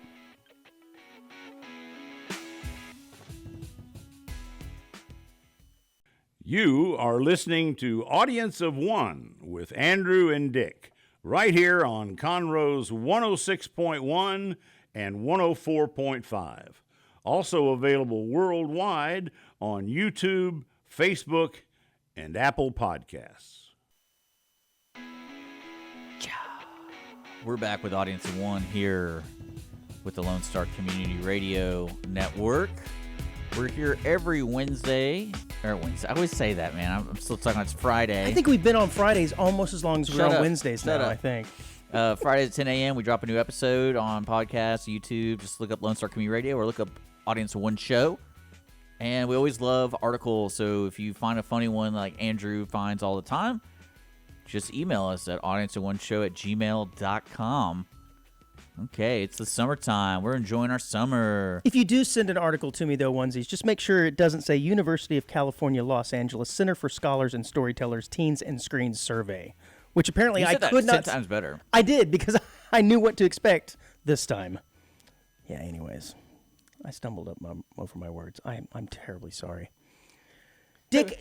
You are listening to Audience of One with Andrew and Dick, right here on Conroe's 106.1 and 104.5. Also available worldwide on YouTube, Facebook, and Apple Podcasts. We're back with Audience of One here with the Lone Star Community Radio Network. We're here every Wednesday. I always say that, man. I'm still talking about it's Friday. I think we've been on Fridays almost as long as we're on Wednesdays now, I think. Fridays at 10 a.m. we drop a new episode on podcast, YouTube. Just look up Lone Star Community Radio or look up Audience of One Show. And we always love articles, so if you find a funny one like Andrew finds all the time, just email us at audienceofoneshow@gmail.com. Okay, it's the summertime. We're enjoying our summer. If you do send an article to me, though, onesies, just make sure it doesn't say University of California, Los Angeles Center for Scholars and Storytellers Teens and Screens Survey, which apparently I could not. 10 times better. I did, because I knew what to expect this time. Yeah, anyways, I stumbled up over my words. I'm terribly sorry. Dick,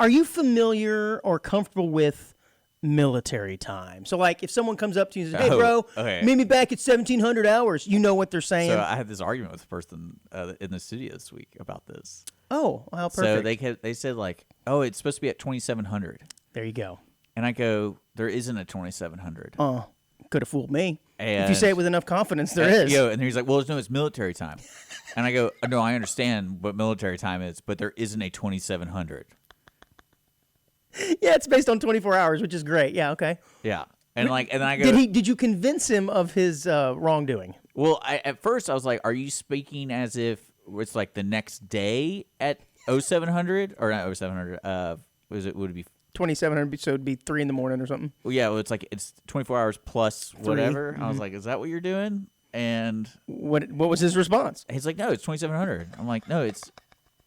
are you familiar or comfortable with military time? So, like, if someone comes up to you and says, "Hey, bro, meet me back at 1700 hours," you know what they're saying. So I had this argument with a person in the studio this week about this. Oh, how perfect. So they said like, "Oh, it's supposed to be at 2700." There you go. And I go, "There isn't a 2700." Could have fooled me. And if you say it with enough confidence, there is. And he's like, "Well, no, it's military time." And I go, "No, I understand what military time is, but there isn't a 2700." Yeah, it's based on 24 hours, which is great. Yeah, okay. Yeah. And then I go, Did you convince him of his wrongdoing? Well, at first I was like, "Are you speaking as if it's like the next day at 0700 or not 0700? Would it be 2700? So it'd be 3 a.m. or something. Well, yeah. Well, it's like it's 24 hours plus whatever. I was like, "Is that what you're doing?" And what was his response? He's like, "No, it's 2700." I'm like, "No, it's."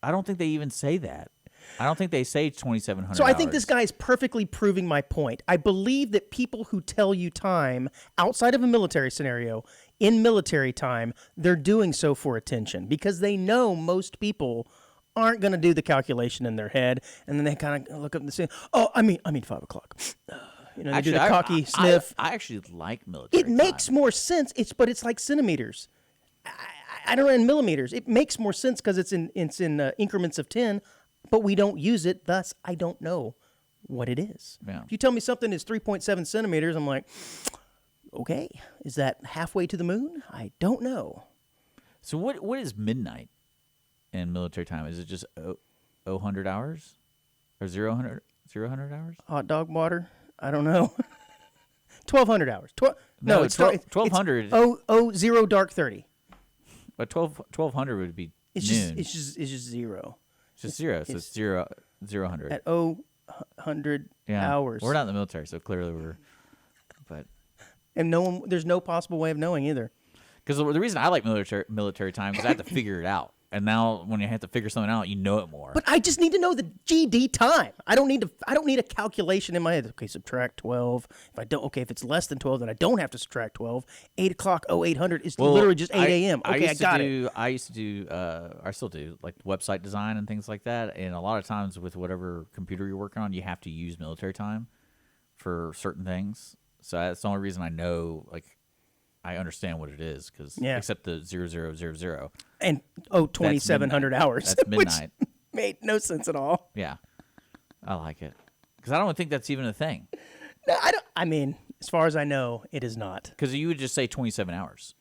I don't think they even say that. I don't think they say 2700. So I think this guy is perfectly proving my point. I believe that people who tell you time outside of a military scenario, in military time, they're doing so for attention because they know most people aren't going to do the calculation in their head, and then they kind of look up and say, "Oh, I mean 5 o'clock." They do the cocky sniff. I actually like military. It makes more sense. But it's like centimeters. I don't know in millimeters. It makes more sense because it's in increments of 10. But we don't use it, thus I don't know what it is. Yeah. If you tell me something is 3.7 centimeters, I'm like, okay, is that halfway to the moon? I don't know. So what is midnight in military time? Is it just 100 hours or 0 hours? Hot dog water? I don't know. 1,200 hours. No, it's 1200. It's 0 dark 30. But 1200 would be It's noon. just it's just zero. It's just zero. So it's 0 100. At 100 Yeah. hours. We're not in the military, so clearly we're. But And there's no possible way of knowing either. because the reason I like military time is I have to figure it out, and now when you have to figure something out, you know it more. But I just need to know the GD time. I don't need a calculation in my head. Okay, subtract 12. If it's less than 12, then I don't have to subtract 12. 8 o'clock, 0800 is literally just 8 a.m. Okay, I got it. I used to do, I still do, like website design and things like that. And a lot of times with whatever computer you're working on, you have to use military time for certain things. So that's the only reason I know, like, I understand what it is, because except the 0000. And 2,700 hours. That's midnight. Which made no sense at all. Yeah, I like it because I don't think that's even a thing. No, I don't. I mean, as far as I know, it is not. Because you would just say 27 hours.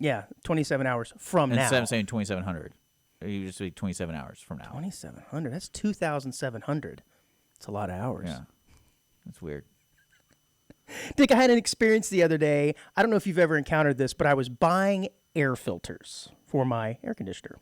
Yeah, 27 hours from now. Instead of saying 2,700, you would just say 27 hours from now. 2,700. That's 2,700. It's a lot of hours. Yeah, that's weird. Dick, I had an experience the other day. I don't know if you've ever encountered this, but I was buying air filters for my air conditioner.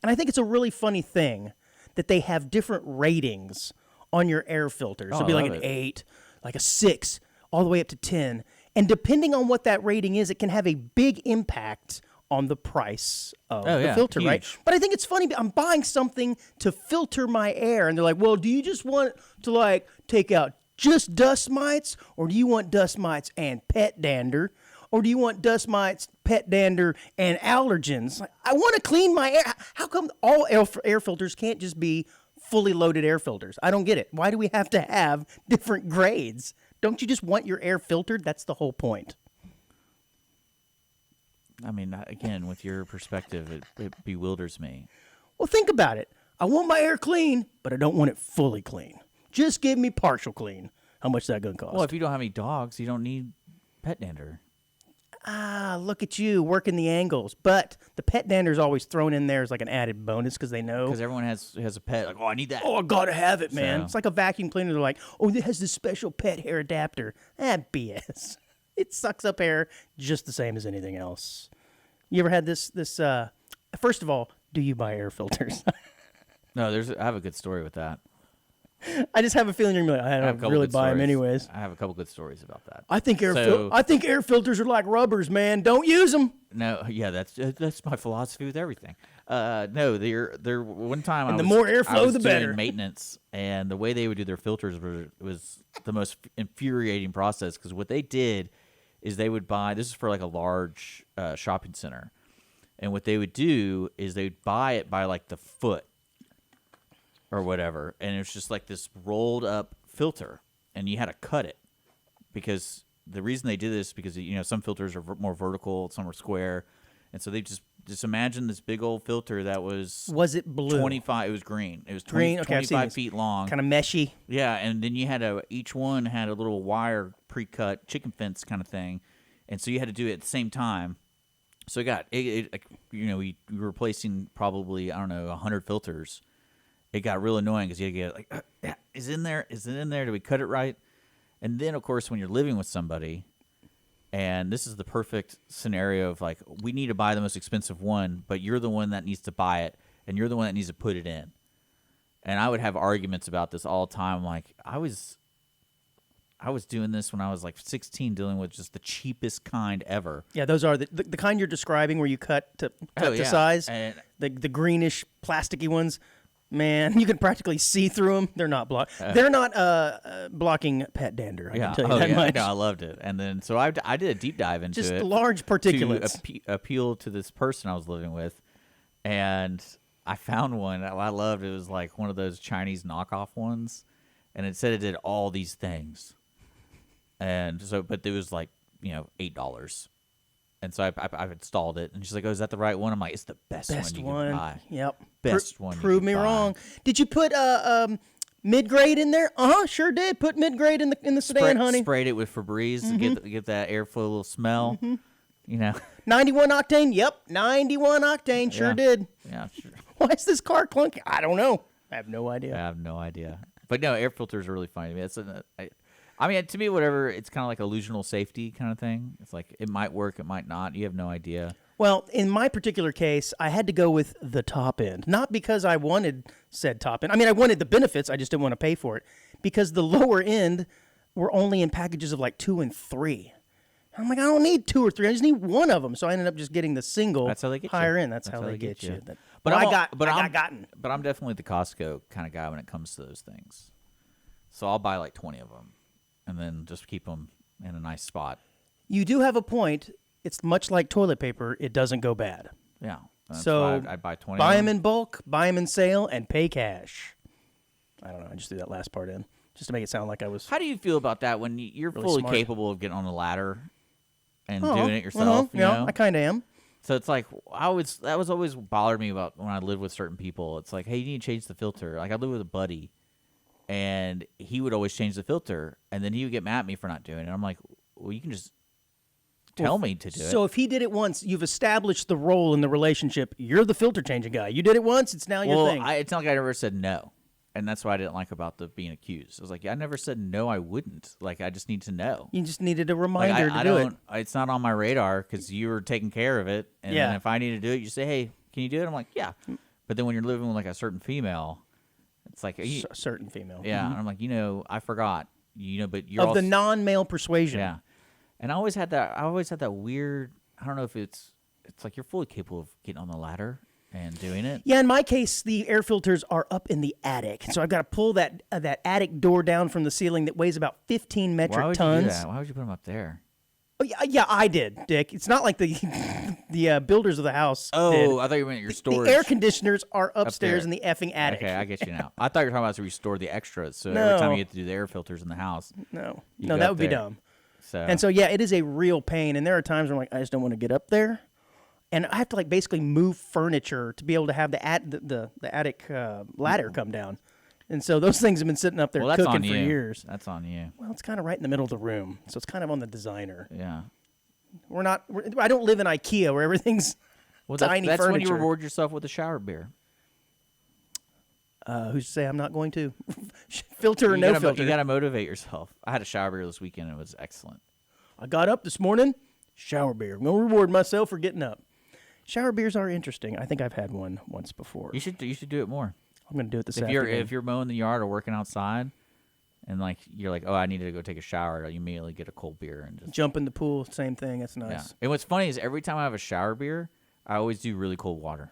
And I think it's a really funny thing that they have different ratings on your air filters. Oh, It'll be I like love an it. 8, like a 6, all the way up to 10. And depending on what that rating is, it can have a big impact on the price of the filter, right? huge. But I think it's funny. I'm buying something to filter my air, and they're like, well, do you just want to, like, take out just dust mites, or do you want dust mites and pet dander, or do you want dust mites, pet dander, and allergens? Like, I want to clean my air. How come all air filters can't just be fully loaded air filters? I don't get it. Why do we have to have different grades? Don't you just want your air filtered? That's the whole point. I mean, again, with your perspective, it bewilders me. Well, think about it. I want my air clean, but I don't want it fully clean. Just give me partial clean. How much is that going to cost? Well, if you don't have any dogs, you don't need pet dander. Ah, look at you working the angles. But the pet dander is always thrown in there as like an added bonus because they know. Because everyone has a pet. Like, oh, I need that. Oh, I gotta have it, man. So- It's like a vacuum cleaner. They're like, oh, it has this special pet hair adapter. BS. It sucks up air just the same as anything else. You ever had this? First of all, do you buy air filters? No, I have a good story with that. I just have a feeling you're gonna be like, I I have a don't couple really good buy them stories. anyways. I have a couple good stories about that. I think So- I think air filters are like rubbers, man. Don't use them. No, yeah, that's my philosophy with everything. No, they're one time. And I the was, more I airflow, was the doing better. maintenance, and the way they would do their filters was the most infuriating process. Because what they did is they would buy. This is for like a large shopping center, and what they would do is they'd buy it by like the foot or whatever, and it's just like this rolled up filter, and you had to cut it because the reason they did this is because some filters are more vertical, some are square, and so they just imagine this big old filter that was Was it blue? 25. It was green. It was 20, Green. Okay, I've seen 25 this. feet long. Kind of meshy. Yeah, and then you had each one had a little wire pre-cut chicken fence kind of thing, and so you had to do it at the same time. So we were replacing probably 100 filters. It got real annoying because you get like, is it in there? Did we cut it right? And then of course when you're living with somebody, and this is the perfect scenario of like we need to buy the most expensive one, but you're the one that needs to buy it, and you're the one that needs to put it in. And I would have arguments about this all the time. Like I was doing this when I was like 16, dealing with just the cheapest kind ever. Yeah, those are the kind you're describing where you cut to size. And The greenish plasticky ones. Man, you can practically see through them. They're not they're not blocking pet dander. I can tell you that much. No, I loved it. And then so I did a deep dive into Just it. large particulates. To appeal to this person I was living with, and I found one I loved. It was like one of those Chinese knockoff ones, and it said it did all these things. And so, but it was like $8. And so I installed it, and she's like, "Oh, is that the right one?" I'm like, "It's the best one you can buy. Yep. Best one you Prove can me buy." wrong. Did you put Mid-grade in there? Sure did. Put mid-grade in the sedan, honey. Sprayed it with Febreze to get that airflow little smell. You know. 91 octane? Yep, 91 octane. Sure Yeah. did. Yeah, sure. Why is this car clunky? I don't know. I have no idea. I have no idea. But no, air filters are really funny. I mean, to me, whatever. It's kind of like illusional safety kind of thing. It's like it might work, it might not. You have no idea. Well, in my particular case, I had to go with the top end. Not because I wanted said top end. I mean, I wanted the benefits. I just didn't want to pay for it. Because the lower end were only in packages of like 2 and 3. I'm like, I don't need 2 or 3. I just need one of them. So I ended up just getting the single That's how they get you. higher end. That's how they get you. But Well, I'm, I I'm, got gotten. But I'm definitely the Costco kind of guy when it comes to those things. So I'll buy like 20 of them, and then just keep them in a nice spot. You do have a point. It's much like toilet paper. It doesn't go bad. Yeah. That's So why I'd buy 20. buy of them in bulk, buy them in sale, and pay cash. I don't know. I just threw that last part in just to make it sound like I was. How do you feel about that when you're Really fully smart. capable of getting on the ladder and Oh, doing it yourself? You yeah, know? I kind of am. So it's like that was always bothered me about when I lived with certain people. It's like, hey, you need to change the filter. Like I lived with a buddy, and he would always change the filter, and then he would get mad at me for not doing it. I'm like, well, you can just tell me to do it. So if he did it once, you've established the role in the relationship. You're the filter changing guy. You did it once. It's now your Well, thing. it's not like I ever said no, and that's what I didn't like about the being accused. I was like, yeah, I never said no. I wouldn't. Like I just need to know. You just needed a Like, reminder I to do it. don't. It's not on my radar because you were taking care of it. And Yeah. then if I need to do it, you say, "Hey, can you do it?" I'm like, "Yeah." But then when you're living with like a certain female, it's like, A certain female. yeah. And I'm like, I forgot. But you're Of also, the non-male persuasion. yeah. And I always had that weird. I don't know if it's like you're fully capable of getting on the ladder and doing it. Yeah, in my case, the air filters are up in the attic, so I've got to pull that attic door down from the ceiling that weighs about 15 metric Why would tons. you do that? Why would you put them up there? Oh, yeah, I did, Dick. It's not like the the builders of the house Oh, did. I thought you meant your storage. The air conditioners are upstairs there. in the effing attic. Okay, I get you now. I thought you were talking about to restore the extras. So every No. time you get to do the air filters in the house, No, You no, go that up would be there. dumb. so And so, yeah, it is a real pain. And there are times where I'm like, I just don't want to get up there. And I have to like basically move furniture to be able to have the attic ladder come down. And so those things have been sitting up there well, that's cooking on for you. years. That's on you. Well, it's kind of right in the middle of the room, so it's kind of on the designer. Yeah. I don't live in IKEA where everything's Well, tiny that's when you furniture. reward yourself with a shower beer. Who's to say I'm not going to? Filter or You no gotta, filter? You got to motivate yourself. I had a shower beer this weekend. And it was excellent. I got up this morning, shower beer. I'm going to reward myself for getting up. Shower beers are interesting. I think I've had one once before. You should do it more. I'm going to do it this If you're afternoon. mowing the yard or working outside, and like you're like, oh, I need to go take a shower, you immediately get a cold beer and just Jump in the pool, same thing. That's yeah. nice. And what's funny is every time I have a shower beer, I always do really cold water.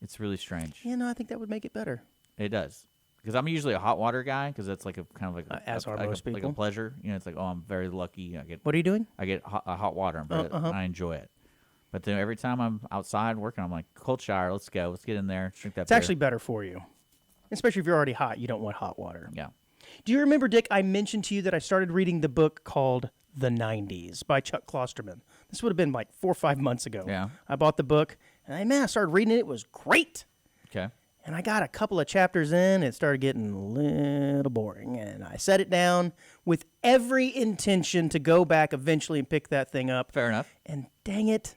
It's really strange. Yeah, no, I think that would make it better. It does. Because I'm usually a hot water guy, because that's like a kind of like As are most like a people. pleasure. It's like, oh, I'm very lucky. What are you doing? I get hot water. I enjoy it. But then every time I'm outside working, I'm like, cold shower. Let's go. Let's get in there. Drink that. It's actually better for you. Especially if you're already hot, you don't want hot water. yeah. Do you remember, Dick, I mentioned to you that I started reading the book called The 90s by Chuck Klosterman. This would have been like 4 or 5 months ago. Yeah. I bought the book, and I started reading it. It was great. Okay. And I got a couple of chapters in, and it started getting a little boring. And I set it down with every intention to go back eventually and pick that thing up. Fair enough. And dang it,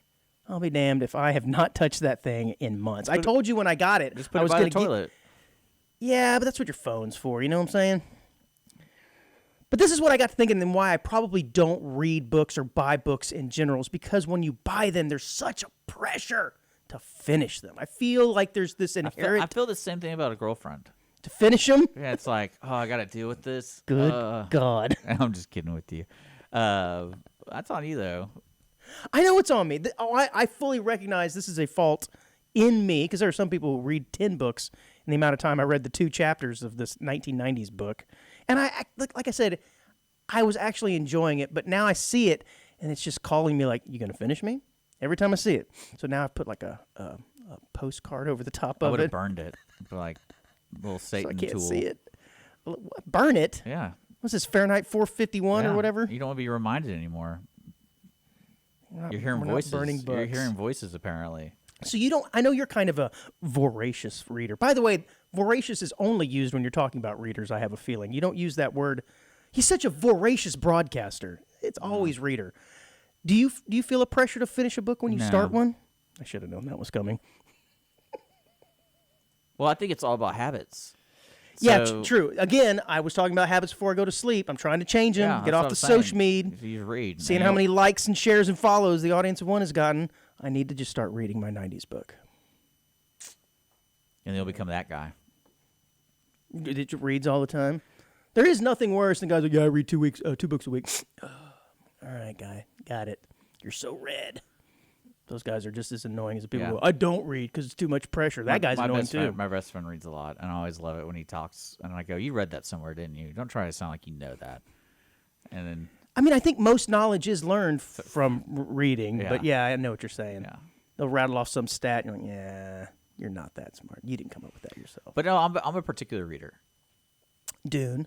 I'll be damned if I have not touched that thing in months. I told you when I got it, Just put I it was by going the to toilet. Yeah, but that's what your phone's for. You know what I'm saying? But this is what I got to thinking, and why I probably don't read books or buy books in general is because when you buy them, there's such a pressure to finish them. I feel like there's this I inherent feel the same thing about a girlfriend. to finish them. Yeah, it's like, oh, I got to deal with this. Good God. I'm just kidding with you. That's on you, though. I know it's on me. I fully recognize this is a fault in me because there are some people who read 10 books in the amount of time I read the 2 chapters of this 1990s book. And like I said, I was actually enjoying it, but now I see it and it's just calling me like, you going to finish me? Every time I see it. So now I've put like a postcard over the top I of would have it. burned it. Like little So I Satan can't tool. see it. Burn it? Yeah. What's this, Fahrenheit 451 Yeah. or whatever? You don't want to be reminded anymore. You're hearing we're not voices. burning You're books. hearing voices, apparently. So you don't, I know you're kind of a voracious reader. By the way, voracious is only used when you're talking about readers, I have a feeling. You don't use that word. He's such a voracious broadcaster. It's always reader. Do you feel a pressure to finish a book when you No. start one? I should have known that was coming. Well, I think it's all about habits. Yeah, So- true. Again, I was talking about habits before I go to sleep. I'm trying to change them, Yeah, get that's off what the I'm saying. social media, If you read, seeing and how you- many likes and shares and follows the audience of one has gotten. I need to just start reading my 90s book. and you'll become that guy. Did you reads all the time? There is nothing worse than guys like, yeah, I read 2 books a week. All right, guy, got it. You're so red. Those guys are just as annoying as the people Yeah. who go, I don't read because it's too much pressure. That guy's my annoying best too. Friend, my best friend reads a lot, and I always love it when he talks. And I go, "You read that somewhere, didn't you? Don't try to sound like you know that." And then, I mean, I think most knowledge is learned from reading, Yeah. but yeah, I know what you're saying. yeah. They'll rattle off some stat, and you're like, yeah, you're not that smart. You didn't come up with that yourself. But no, I'm a particular reader. Dune.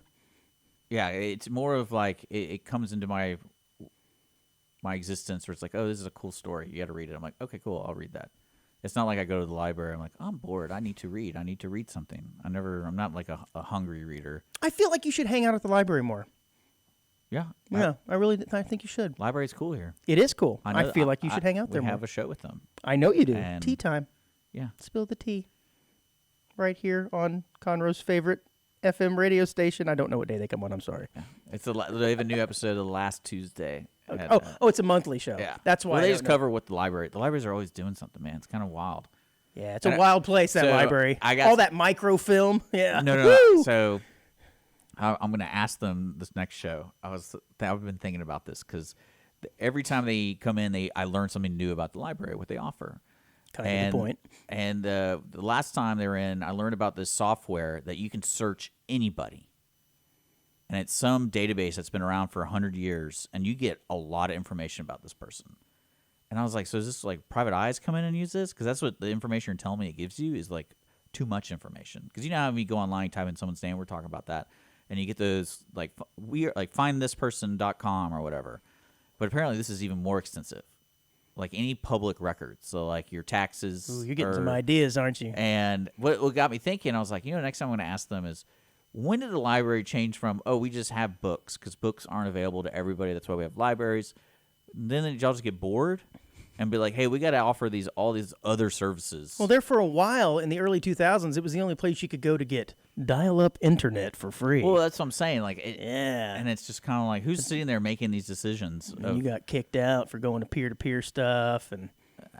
Yeah, it's more of like it comes into my existence where it's like, oh, this is a cool story. You got to read it. I'm like, okay, cool, I'll read that. It's not like I go to the library. I'm like, I'm bored. I need to read. I need to read something. I'm not like a hungry reader. I feel like you should hang out at the library more. Yeah, Yeah, I think you should. library's cool here. It is cool. I know- feel like you should hang out there We more. have a show with them. I know you do. and- Tea time. Yeah, Spill the tea. Right here on Conroe's favorite FM radio station. I don't know what day they come on. I'm sorry. they have a new episode of the last Tuesday. at, Oh, it's a monthly show. yeah, That's why Well, I they don't just know. cover what the libraries are always doing something, man. It's kind of wild. Yeah, it's a and I- wild place, that so library. I got- all that microfilm. Yeah. No. Woo! So I'm going to ask them this next show. I've been thinking about this because every time they come in, I learn something new about the library, what they offer. Kind of the point. And the last time they were in, I learned about this software that you can search anybody. And it's some database that's been around for 100 years, and you get a lot of information about this person. And I was like, so is this like private eyes come in and use this? Because that's what the information you're telling me it gives you is like too much information. Because you know how when you go online, you type in someone's name, we're talking about that, and you get those like findthisperson.com or whatever. But apparently this is even more extensive. Like any public records. So like your taxes. Ooh, you're getting or- some ideas, aren't you? And what got me thinking, I was like, next time I'm going to ask them is, when did the library change from, oh, we just have books because books aren't available to everybody. That's why we have libraries. Then did y'all just get bored and be like, hey, we got to offer all these other services? Well, there for a while in the early 2000s, it was the only place you could go to get dial-up internet for free. Well, that's what I'm saying. Like, yeah. and it's just kind of like, who's sitting there making these decisions? And you got kicked out for going to peer-to-peer stuff, and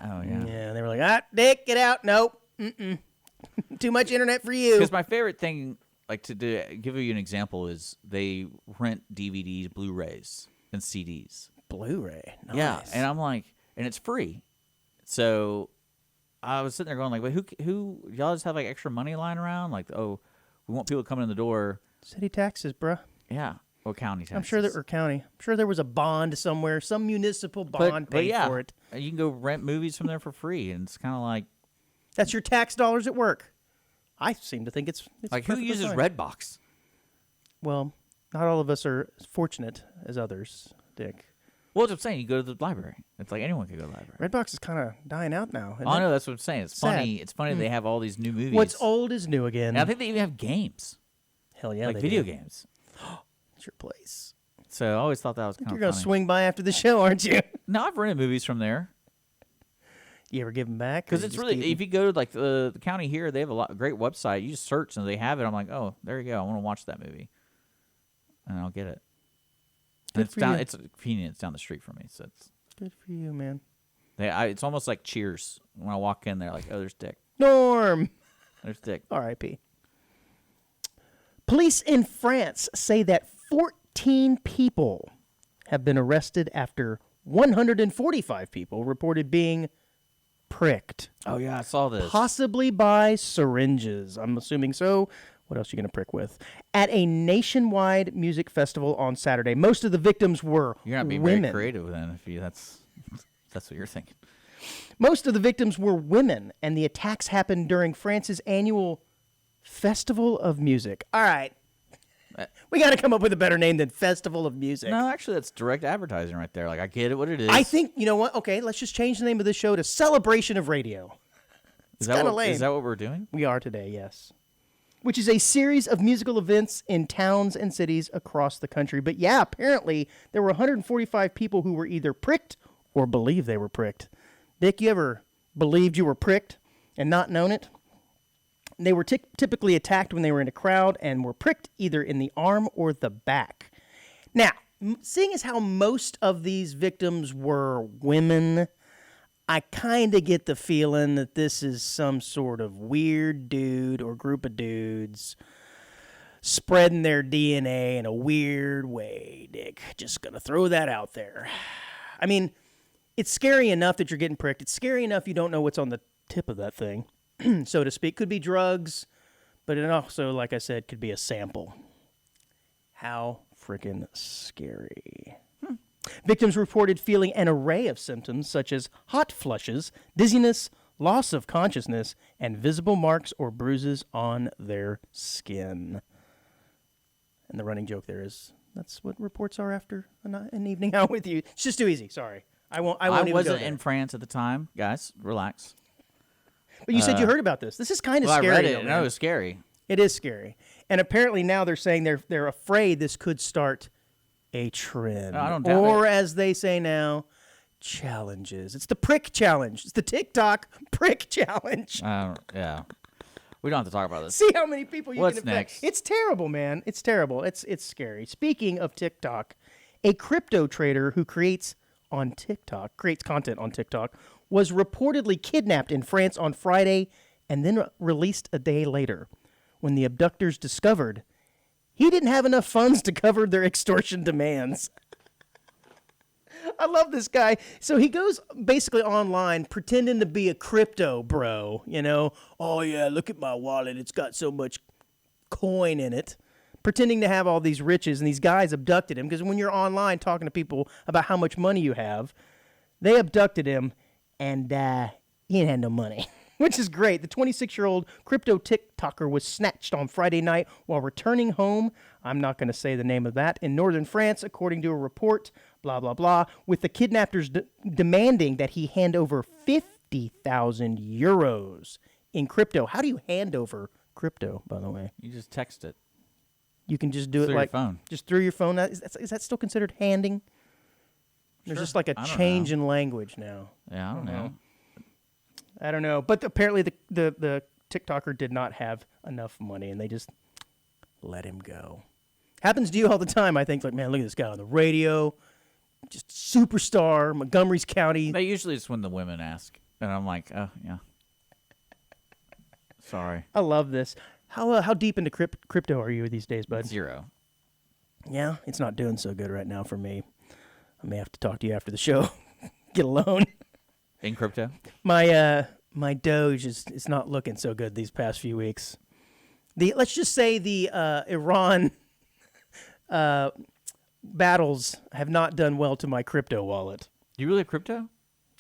Oh, yeah. yeah, they were like, Dick, get out. Nope. Too much internet for you. Because my favorite thing, like to give you an example, is they rent DVDs, Blu-rays, and CDs. Blu-ray. Nice. Yeah, and I'm like, and it's free. So I was sitting there going like, wait, who y'all just have like extra money lying around? Like, oh, we want people coming in the door. City taxes, bruh. Yeah, or county taxes. I'm sure there, or county. I'm sure there was a bond somewhere, some municipal bond but paid yeah, for it. you can go rent movies from there for free, and it's kind of like That's your tax dollars at work. I seem to think it's like who perfectly uses fine. Redbox? Well, not all of us are as fortunate as others, Dick. Well, that's what I'm saying. You go to the library. It's like anyone could go to the library. Redbox is kind of dying out now. isn't Oh, I it? know, that's what I'm saying. It's Sad. funny. It's funny they have all these new movies. What's old is new again. And I think they even have games, Hell yeah, like they video do. games. It's your place. So I always thought that was kind You're of gonna funny. swing by after the show, aren't you? No, I've rented movies from there. You ever give them back? or Because you it's just really, keep 'em? if you go to like the county here, they have a great website. You just search and they have it. I'm like, oh, there you go. I want to watch that movie, and I'll get it. Good And it's for down. you. It's convenient. It's down the street from me, so it's Good for you, man. it's almost like Cheers. When I walk in, they're like, oh, there's Dick. Norm. There's Dick. R.I.P. Police in France say that 14 people have been arrested after 145 people reported being pricked, Oh yeah, I saw this. possibly by syringes. I'm assuming so. What else are you going to prick with? At a nationwide music festival on Saturday. Most of the victims were You're not being women. very creative then, if you that's what you're thinking. Most of the victims were women, and the attacks happened during France's annual Festival of Music. All right. We got to come up with a better name than Festival of Music. No, actually, that's direct advertising right there. Like I get it, what it is. I think, you know what? Okay, let's just change the name of this show to Celebration of Radio. is kinda that what, lame. Is that what we're doing? We are today, yes. which is a series of musical events in towns and cities across the country. But yeah, apparently there were 145 people who were either pricked or believed they were pricked. Dick, you ever believed you were pricked and not known it? They were typically attacked when they were in a crowd and were pricked either in the arm or the back. Now, seeing as how most of these victims were women, I kind of get the feeling that this is some sort of weird dude or group of dudes spreading their DNA in a weird way, Dick. Just going to throw that out there. I mean, it's scary enough that you're getting pricked. It's scary enough you don't know what's on the tip of that thing, so to speak. Could be drugs, but it also, like I said, could be a sample. How freaking scary. Victims reported feeling an array of symptoms such as hot flushes, dizziness, loss of consciousness, and visible marks or bruises on their skin. And the running joke there is, that's what reports are after an evening out with you. It's just too easy. Sorry. I won't I even go wasn't there. in France at the time. Guys, relax. But you said you heard about this. This is kind of Well, scary. I read though, it, and man. it was scary. It is scary. And apparently now they're saying they're afraid this could start a trend. No, I don't doubt or as they say now, challenges. It's the prick challenge. It's the TikTok prick challenge. Yeah. We don't have to talk about this. See how many people you What's can affect. next? It's terrible, man. It's terrible. It's scary. Speaking of TikTok, a crypto trader who creates content on TikTok, was reportedly kidnapped in France on Friday and then released a day later when the abductors discovered he didn't have enough funds to cover their extortion demands. I love this guy. So he goes basically online pretending to be a crypto bro, you know. Oh, yeah, look at my wallet. It's got so much coin in it. Pretending to have all these riches, and these guys abducted him because when you're online talking to people about how much money you have, they abducted him, and he didn't have no money, which is great. The 26-year-old crypto TikToker was snatched on Friday night while returning home. I'm not going to say the name of that. In northern France, according to a report, blah, blah, blah, with the kidnappers demanding that he hand over 50,000 euros in crypto. How do you hand over crypto, by the way? You just text it. You can just do it Through your like phone. just through your phone. Is that still considered handing? There's Sure. just like a I don't change know. in language now. Yeah, I don't know. I don't know, but apparently the TikToker did not have enough money, and they just let him go. Happens to you all the time. I think, like, man, look at this guy on the radio, just superstar, Montgomery's County. But usually it's when the women ask, and I'm like, oh, yeah. Sorry. I love this. How deep into crypto are you these days, bud? 0. Yeah, it's not doing so good right now for me. I may have to talk to you after the show. Get a loan. In crypto? My Doge is not looking so good these past few weeks. Let's just say the Iran battles have not done well to my crypto wallet. You really have crypto?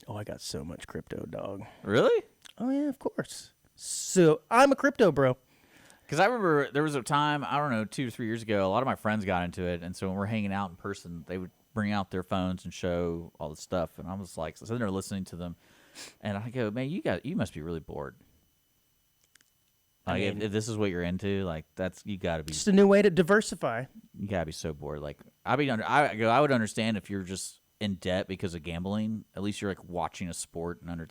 Oh, I got so much crypto, dog. Really? Oh yeah, of course. So I'm a crypto bro. Because I remember there was a time, I don't know, 2 to 3 years ago, a lot of my friends got into it. And so when we're hanging out in person, they would bring out their phones and show all the stuff. And I was like, sitting there listening to them. And I go, man, you must be really bored. Like, if this is what you're into, like, you got to be. Just a new way to diversify. You gotta be so bored. Like I would understand if you're just in debt because of gambling. At least you're like watching a sport and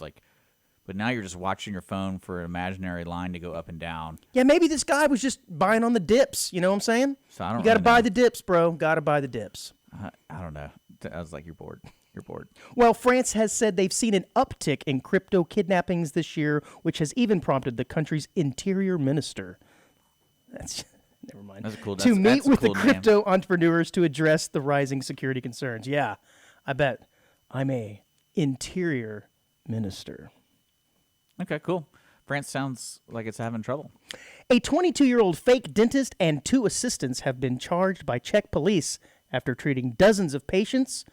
but now you're just watching your phone for an imaginary line to go up and down. Yeah, maybe this guy was just buying on the dips. You know what I'm saying? So I don't. You got to really buy know. the dips, bro. Got to buy the dips. I don't know. I was like, you're bored. You're bored. Well, France has said they've seen an uptick in crypto kidnappings this year, which has even prompted the country's interior minister. That's never mind. That's cool. To meet that's a with cool the name. crypto entrepreneurs to address the rising security concerns. Yeah, I bet I'm a interior minister. Okay, cool. France sounds like it's having trouble. A 22-year-old fake dentist and 2 assistants have been charged by Czech police after treating dozens of patients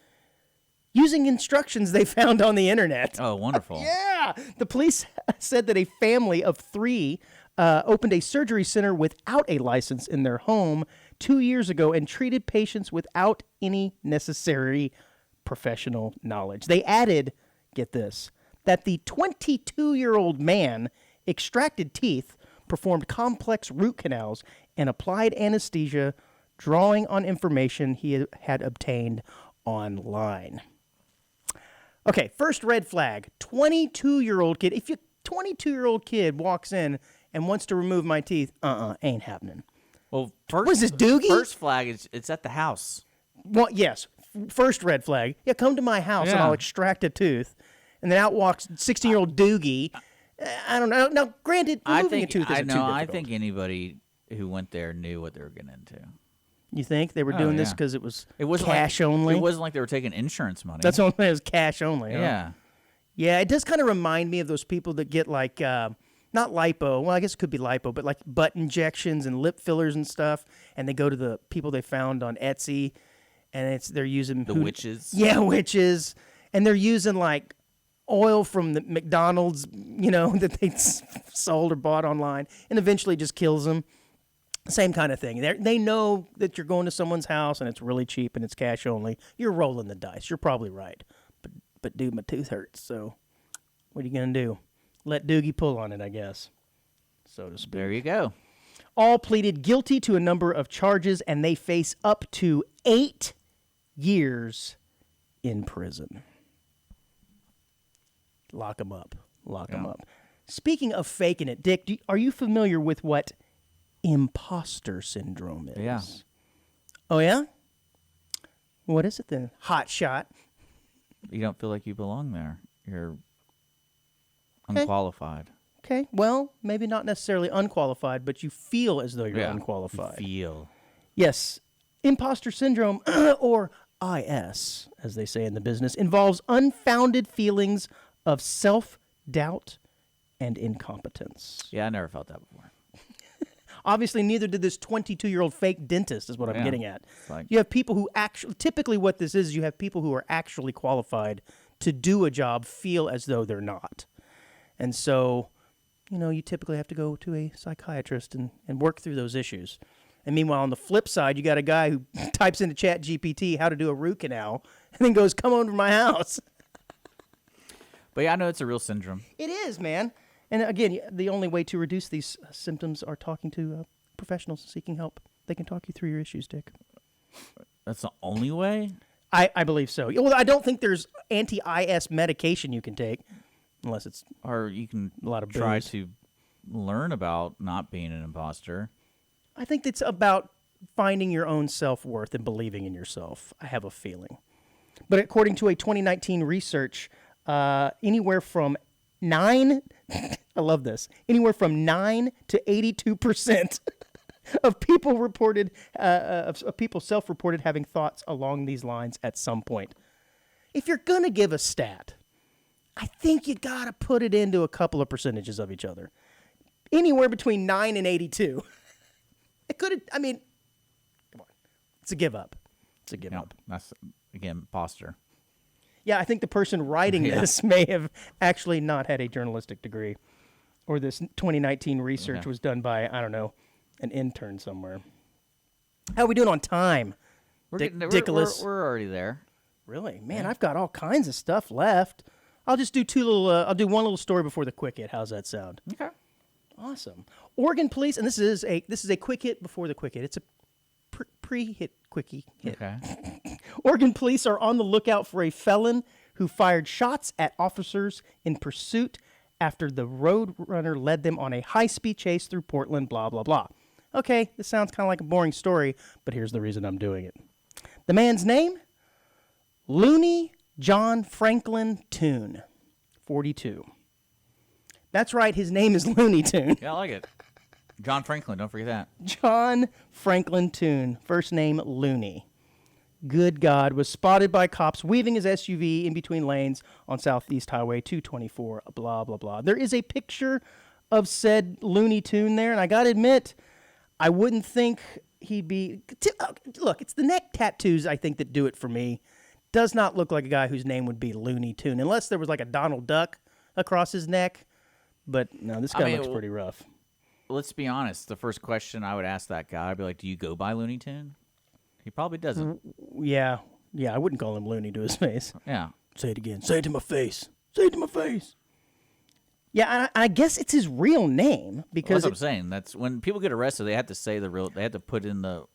using instructions they found on the internet. Oh, wonderful. Yeah. The police said that a family of 3 opened a surgery center without a license in their home 2 years ago and treated patients without any necessary professional knowledge. They added, get this, that the 22-year-old man extracted teeth, performed complex root canals and applied anesthesia, drawing on information he had obtained online. Okay, first red flag. 22-year-old kid. If your 22-year-old kid walks in and wants to remove my teeth, ain't happening. Well, first, What is this, Doogie? First flag is it's at the house. Well, yes. First red flag. Yeah, come to my house and Yeah. I'll extract a tooth. And then out walks 16-year-old Doogie. I don't know. Now, granted, removing a tooth isn't too difficult. I think anybody who went there knew what they were getting into. You think they were Oh, doing this yeah. because it was wasn't cash like, only? It wasn't like they were taking insurance money. That's the only thing. It was cash only. Huh? Yeah. Yeah, it does kind of remind me of those people that get like, not lipo. Well, I guess it could be lipo, but like butt injections and lip fillers and stuff. And they go to the people they found on Etsy, and they're using The witches. Yeah, witches, and they're using like oil from the McDonald's, that they sold or bought online, and eventually just kills them. Same kind of thing. They know that you're going to someone's house and it's really cheap and it's cash only. You're rolling the dice. You're probably right. But dude, my tooth hurts. So what are you going to do? Let Doogie pull on it, I guess, so to speak. There you go. All pleaded guilty to a number of charges, and they face up to 8 years in prison. Lock them up. Lock them Yeah. up. Speaking of faking it, Dick, are you familiar with what imposter syndrome is? Yeah. Oh, yeah? What is it then? Hot shot. You don't feel like you belong there. You're Okay. unqualified. Okay, well, maybe not necessarily unqualified, but you feel as though you're Yeah. unqualified. You feel. Yes. Imposter syndrome, or IS, as they say in the business, involves unfounded feelings of self-doubt and incompetence. Yeah, I never felt that before. Obviously, neither did this 22-year-old fake dentist, is what I'm Yeah. getting at. It's like- You have people who actually, typically what this is, you have people who are actually qualified to do a job feel as though they're not. And so, you typically have to go to a psychiatrist and work through those issues. And meanwhile, on the flip side, you got a guy who types into ChatGPT how to do a root canal and then goes, come over to my house. But yeah, I know it's a real syndrome. It is, man. And again, the only way to reduce these symptoms are talking to professionals seeking help. They can talk you through your issues, Dick. That's the only way? I believe so. Well, I don't think there's anti-IS medication you can take unless it's Or you can a lot of try booze. to learn about not being an imposter. I think it's about finding your own self-worth and believing in yourself. I have a feeling. But according to a 2019 research, anywhere from 9, I love this, anywhere from 9 to 82% of people reported, of people self-reported having thoughts along these lines at some point. If you're going to give a stat, I think you got to put it into a couple of percentages of each other. Anywhere between 9 and 82. It could have, come on. It's a give up. It's a give You know, up. that's, again, imposter. Yeah, I think the person writing this may have actually not had a journalistic degree. Or this 2019 research Okay. was done by, I don't know, an intern somewhere. How are we doing on time? We're, Dickolas. we're already there. Really? Man, I've got all kinds of stuff left. I'll just do I'll do one little story before the quick hit. How's that sound? Okay. Awesome. Oregon police, and this is a quick hit before the quick hit. It's a pre-hit quickie hit. Okay. Oregon police are on the lookout for a felon who fired shots at officers in pursuit after the roadrunner led them on a high-speed chase through Portland, blah, blah, blah. Okay, this sounds kind of like a boring story, but here's the reason I'm doing it. The man's name? Looney John Franklin Toon, 42. That's right, his name is Looney Toon. Yeah, I like it. John Franklin, don't forget that. John Franklin Toon, first name Looney. Good God, was spotted by cops weaving his SUV in between lanes on Southeast Highway 224, blah, blah, blah. There is a picture of said Looney Toon there, and I gotta admit, I wouldn't think he'd be... Look, it's the neck tattoos, I think, that do it for me. Does not look like a guy whose name would be Looney Toon, unless there was like a Donald Duck across his neck. But no, this guy looks pretty rough. Let's be honest. The first question I would ask that guy, I'd be like, do you go by Looney Tune? He probably doesn't. Yeah, I wouldn't call him Looney to his face. Yeah. Say it again. Say it to my face. Say it to my face. Yeah, and I guess it's his real name Well, because that's what I'm saying. That's when people get arrested, they have to say they have to put in the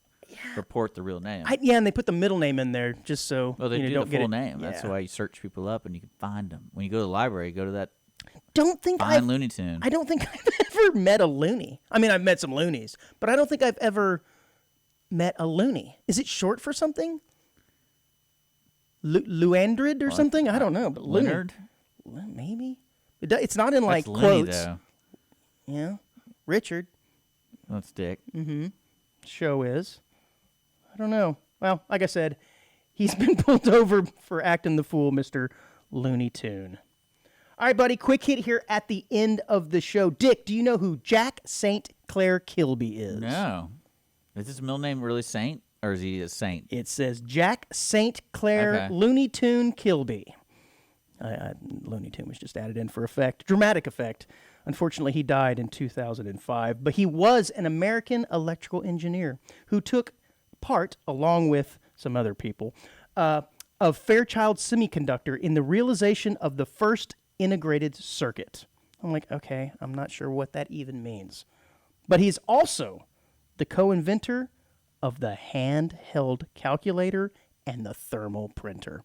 report the real name. and they put the middle name in there just so Well, they you know, do don't the get full it. name. That's Yeah. why you search people up and you can find them. When you go to the library, go to that Don't think Find Looney Tune. I don't think I've ever met a loony. I mean, I've met some loonies, but I don't think I've ever met a loony. Is it short for something? Luandrid or something? I don't know. But loony. Leonard. Maybe. It's not in like That's Looney, quotes. though. Yeah. Richard That's Dick. show is. I don't know. Well, like I said, he's been pulled over for acting the fool, Mr. Looney Tune. All right, buddy, quick hit here at the end of the show. Dick, do you know who Jack St. Clair Kilby is? No. Is his middle name really Saint? Or is he a saint? It says Jack St. Clair Okay. Looney Tune Kilby. Looney Tune was just added in for effect, dramatic effect. Unfortunately, he died in 2005, but he was an American electrical engineer who took part, along with some other people, of Fairchild Semiconductor in the realization of the first integrated circuit. I'm like, okay, I'm not sure what that even means. But he's also the co-inventor of the handheld calculator and the thermal printer.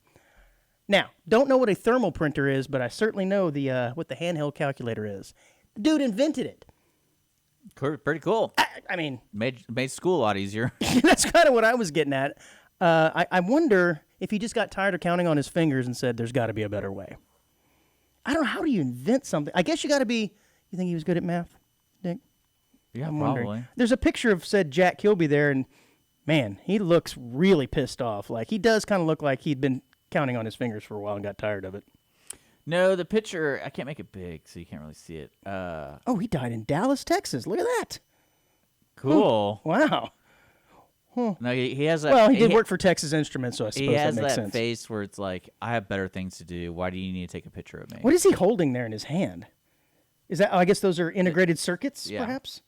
Now, don't know what a thermal printer is, but I certainly know what the handheld calculator is. The dude invented it. Pretty cool. I mean, Made school a lot easier. that's kind of what I was getting at. I wonder if he just got tired of counting on his fingers and said, there's got to be a better way. I don't know. How do you invent something? I guess you got to be... You think he was good at math, Dick? Yeah, I'm probably. wondering. There's a picture of said Jack Kilby there, and man, he looks really pissed off. Like, he does kind of look like he'd been counting on his fingers for a while and got tired of it. No, the picture, I can't make it big, so you can't really see it. Oh, he died in Dallas, Texas. Look at that. Cool. Wow. No, he has that. Well, he did work for Texas Instruments, so I suppose He has that makes that sense. face where it's like, I have better things to do. Why do you need to take a picture of me? What is he holding there in his hand? Is that? Oh, I guess those are integrated circuits, Yeah. perhaps.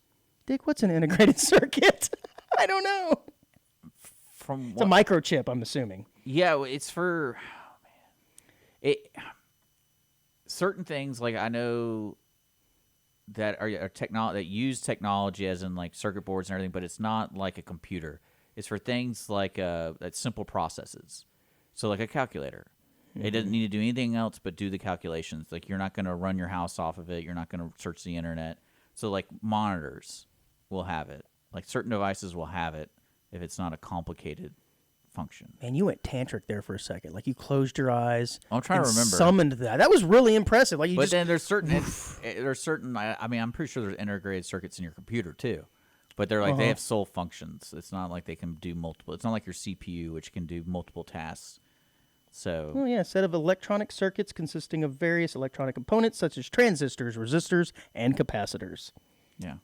Dick, what's an integrated circuit? I don't know. From It's a microchip, I'm assuming. Yeah, it's for certain things. Like I know that are technology that use technology, as in like circuit boards and everything, but it's not like a computer. It's for things like that simple processes. So like a calculator, it doesn't need to do anything else but do the calculations. Like you're not going to run your house off of it. You're not going to search the internet. So like monitors will have it. Like certain devices will have it if it's not a complicated function. Man, you went tantric there for a second. Like you closed your eyes. I'm trying to and remember. Summoned that. That was really impressive. Like you But just. then there's certain. I mean, I'm pretty sure there's integrated circuits in your computer too, but they're like they have sole functions. It's not like they can do multiple. It's not like your CPU, which can do multiple tasks. So Oh yeah, a set of electronic circuits consisting of various electronic components such as transistors, resistors, and capacitors. yeah,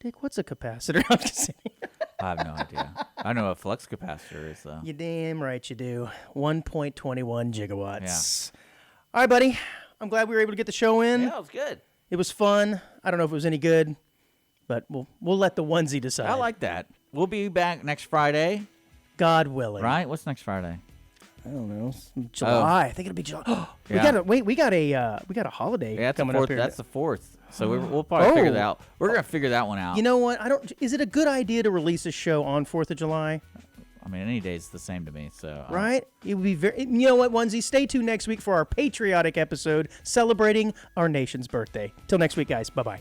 Dick, what's a capacitor? I'm just kidding. I have no idea. I know what a flux capacitor is though. You damn right you do. 1.21 gigawatts. All right, buddy. I'm glad we were able to get the show in. Yeah, it was good. It was fun. I don't know if it was any good, but we'll let the onesie decide. I like that. We'll be back next Friday, God willing. right? What's next Friday? I don't know. July. I think it'll be July. We Yeah. got a holiday Yeah, that's coming the fourth. up here. That's the 4th. So we'll probably figure Oh. that out. We're gonna figure that one out. You know what? Is it a good idea to release a show on 4th of July? I mean, any day's the same to me. So Right? It would be very. You know what, onesie? Stay tuned next week for our patriotic episode celebrating our nation's birthday. Till next week, guys. Bye bye.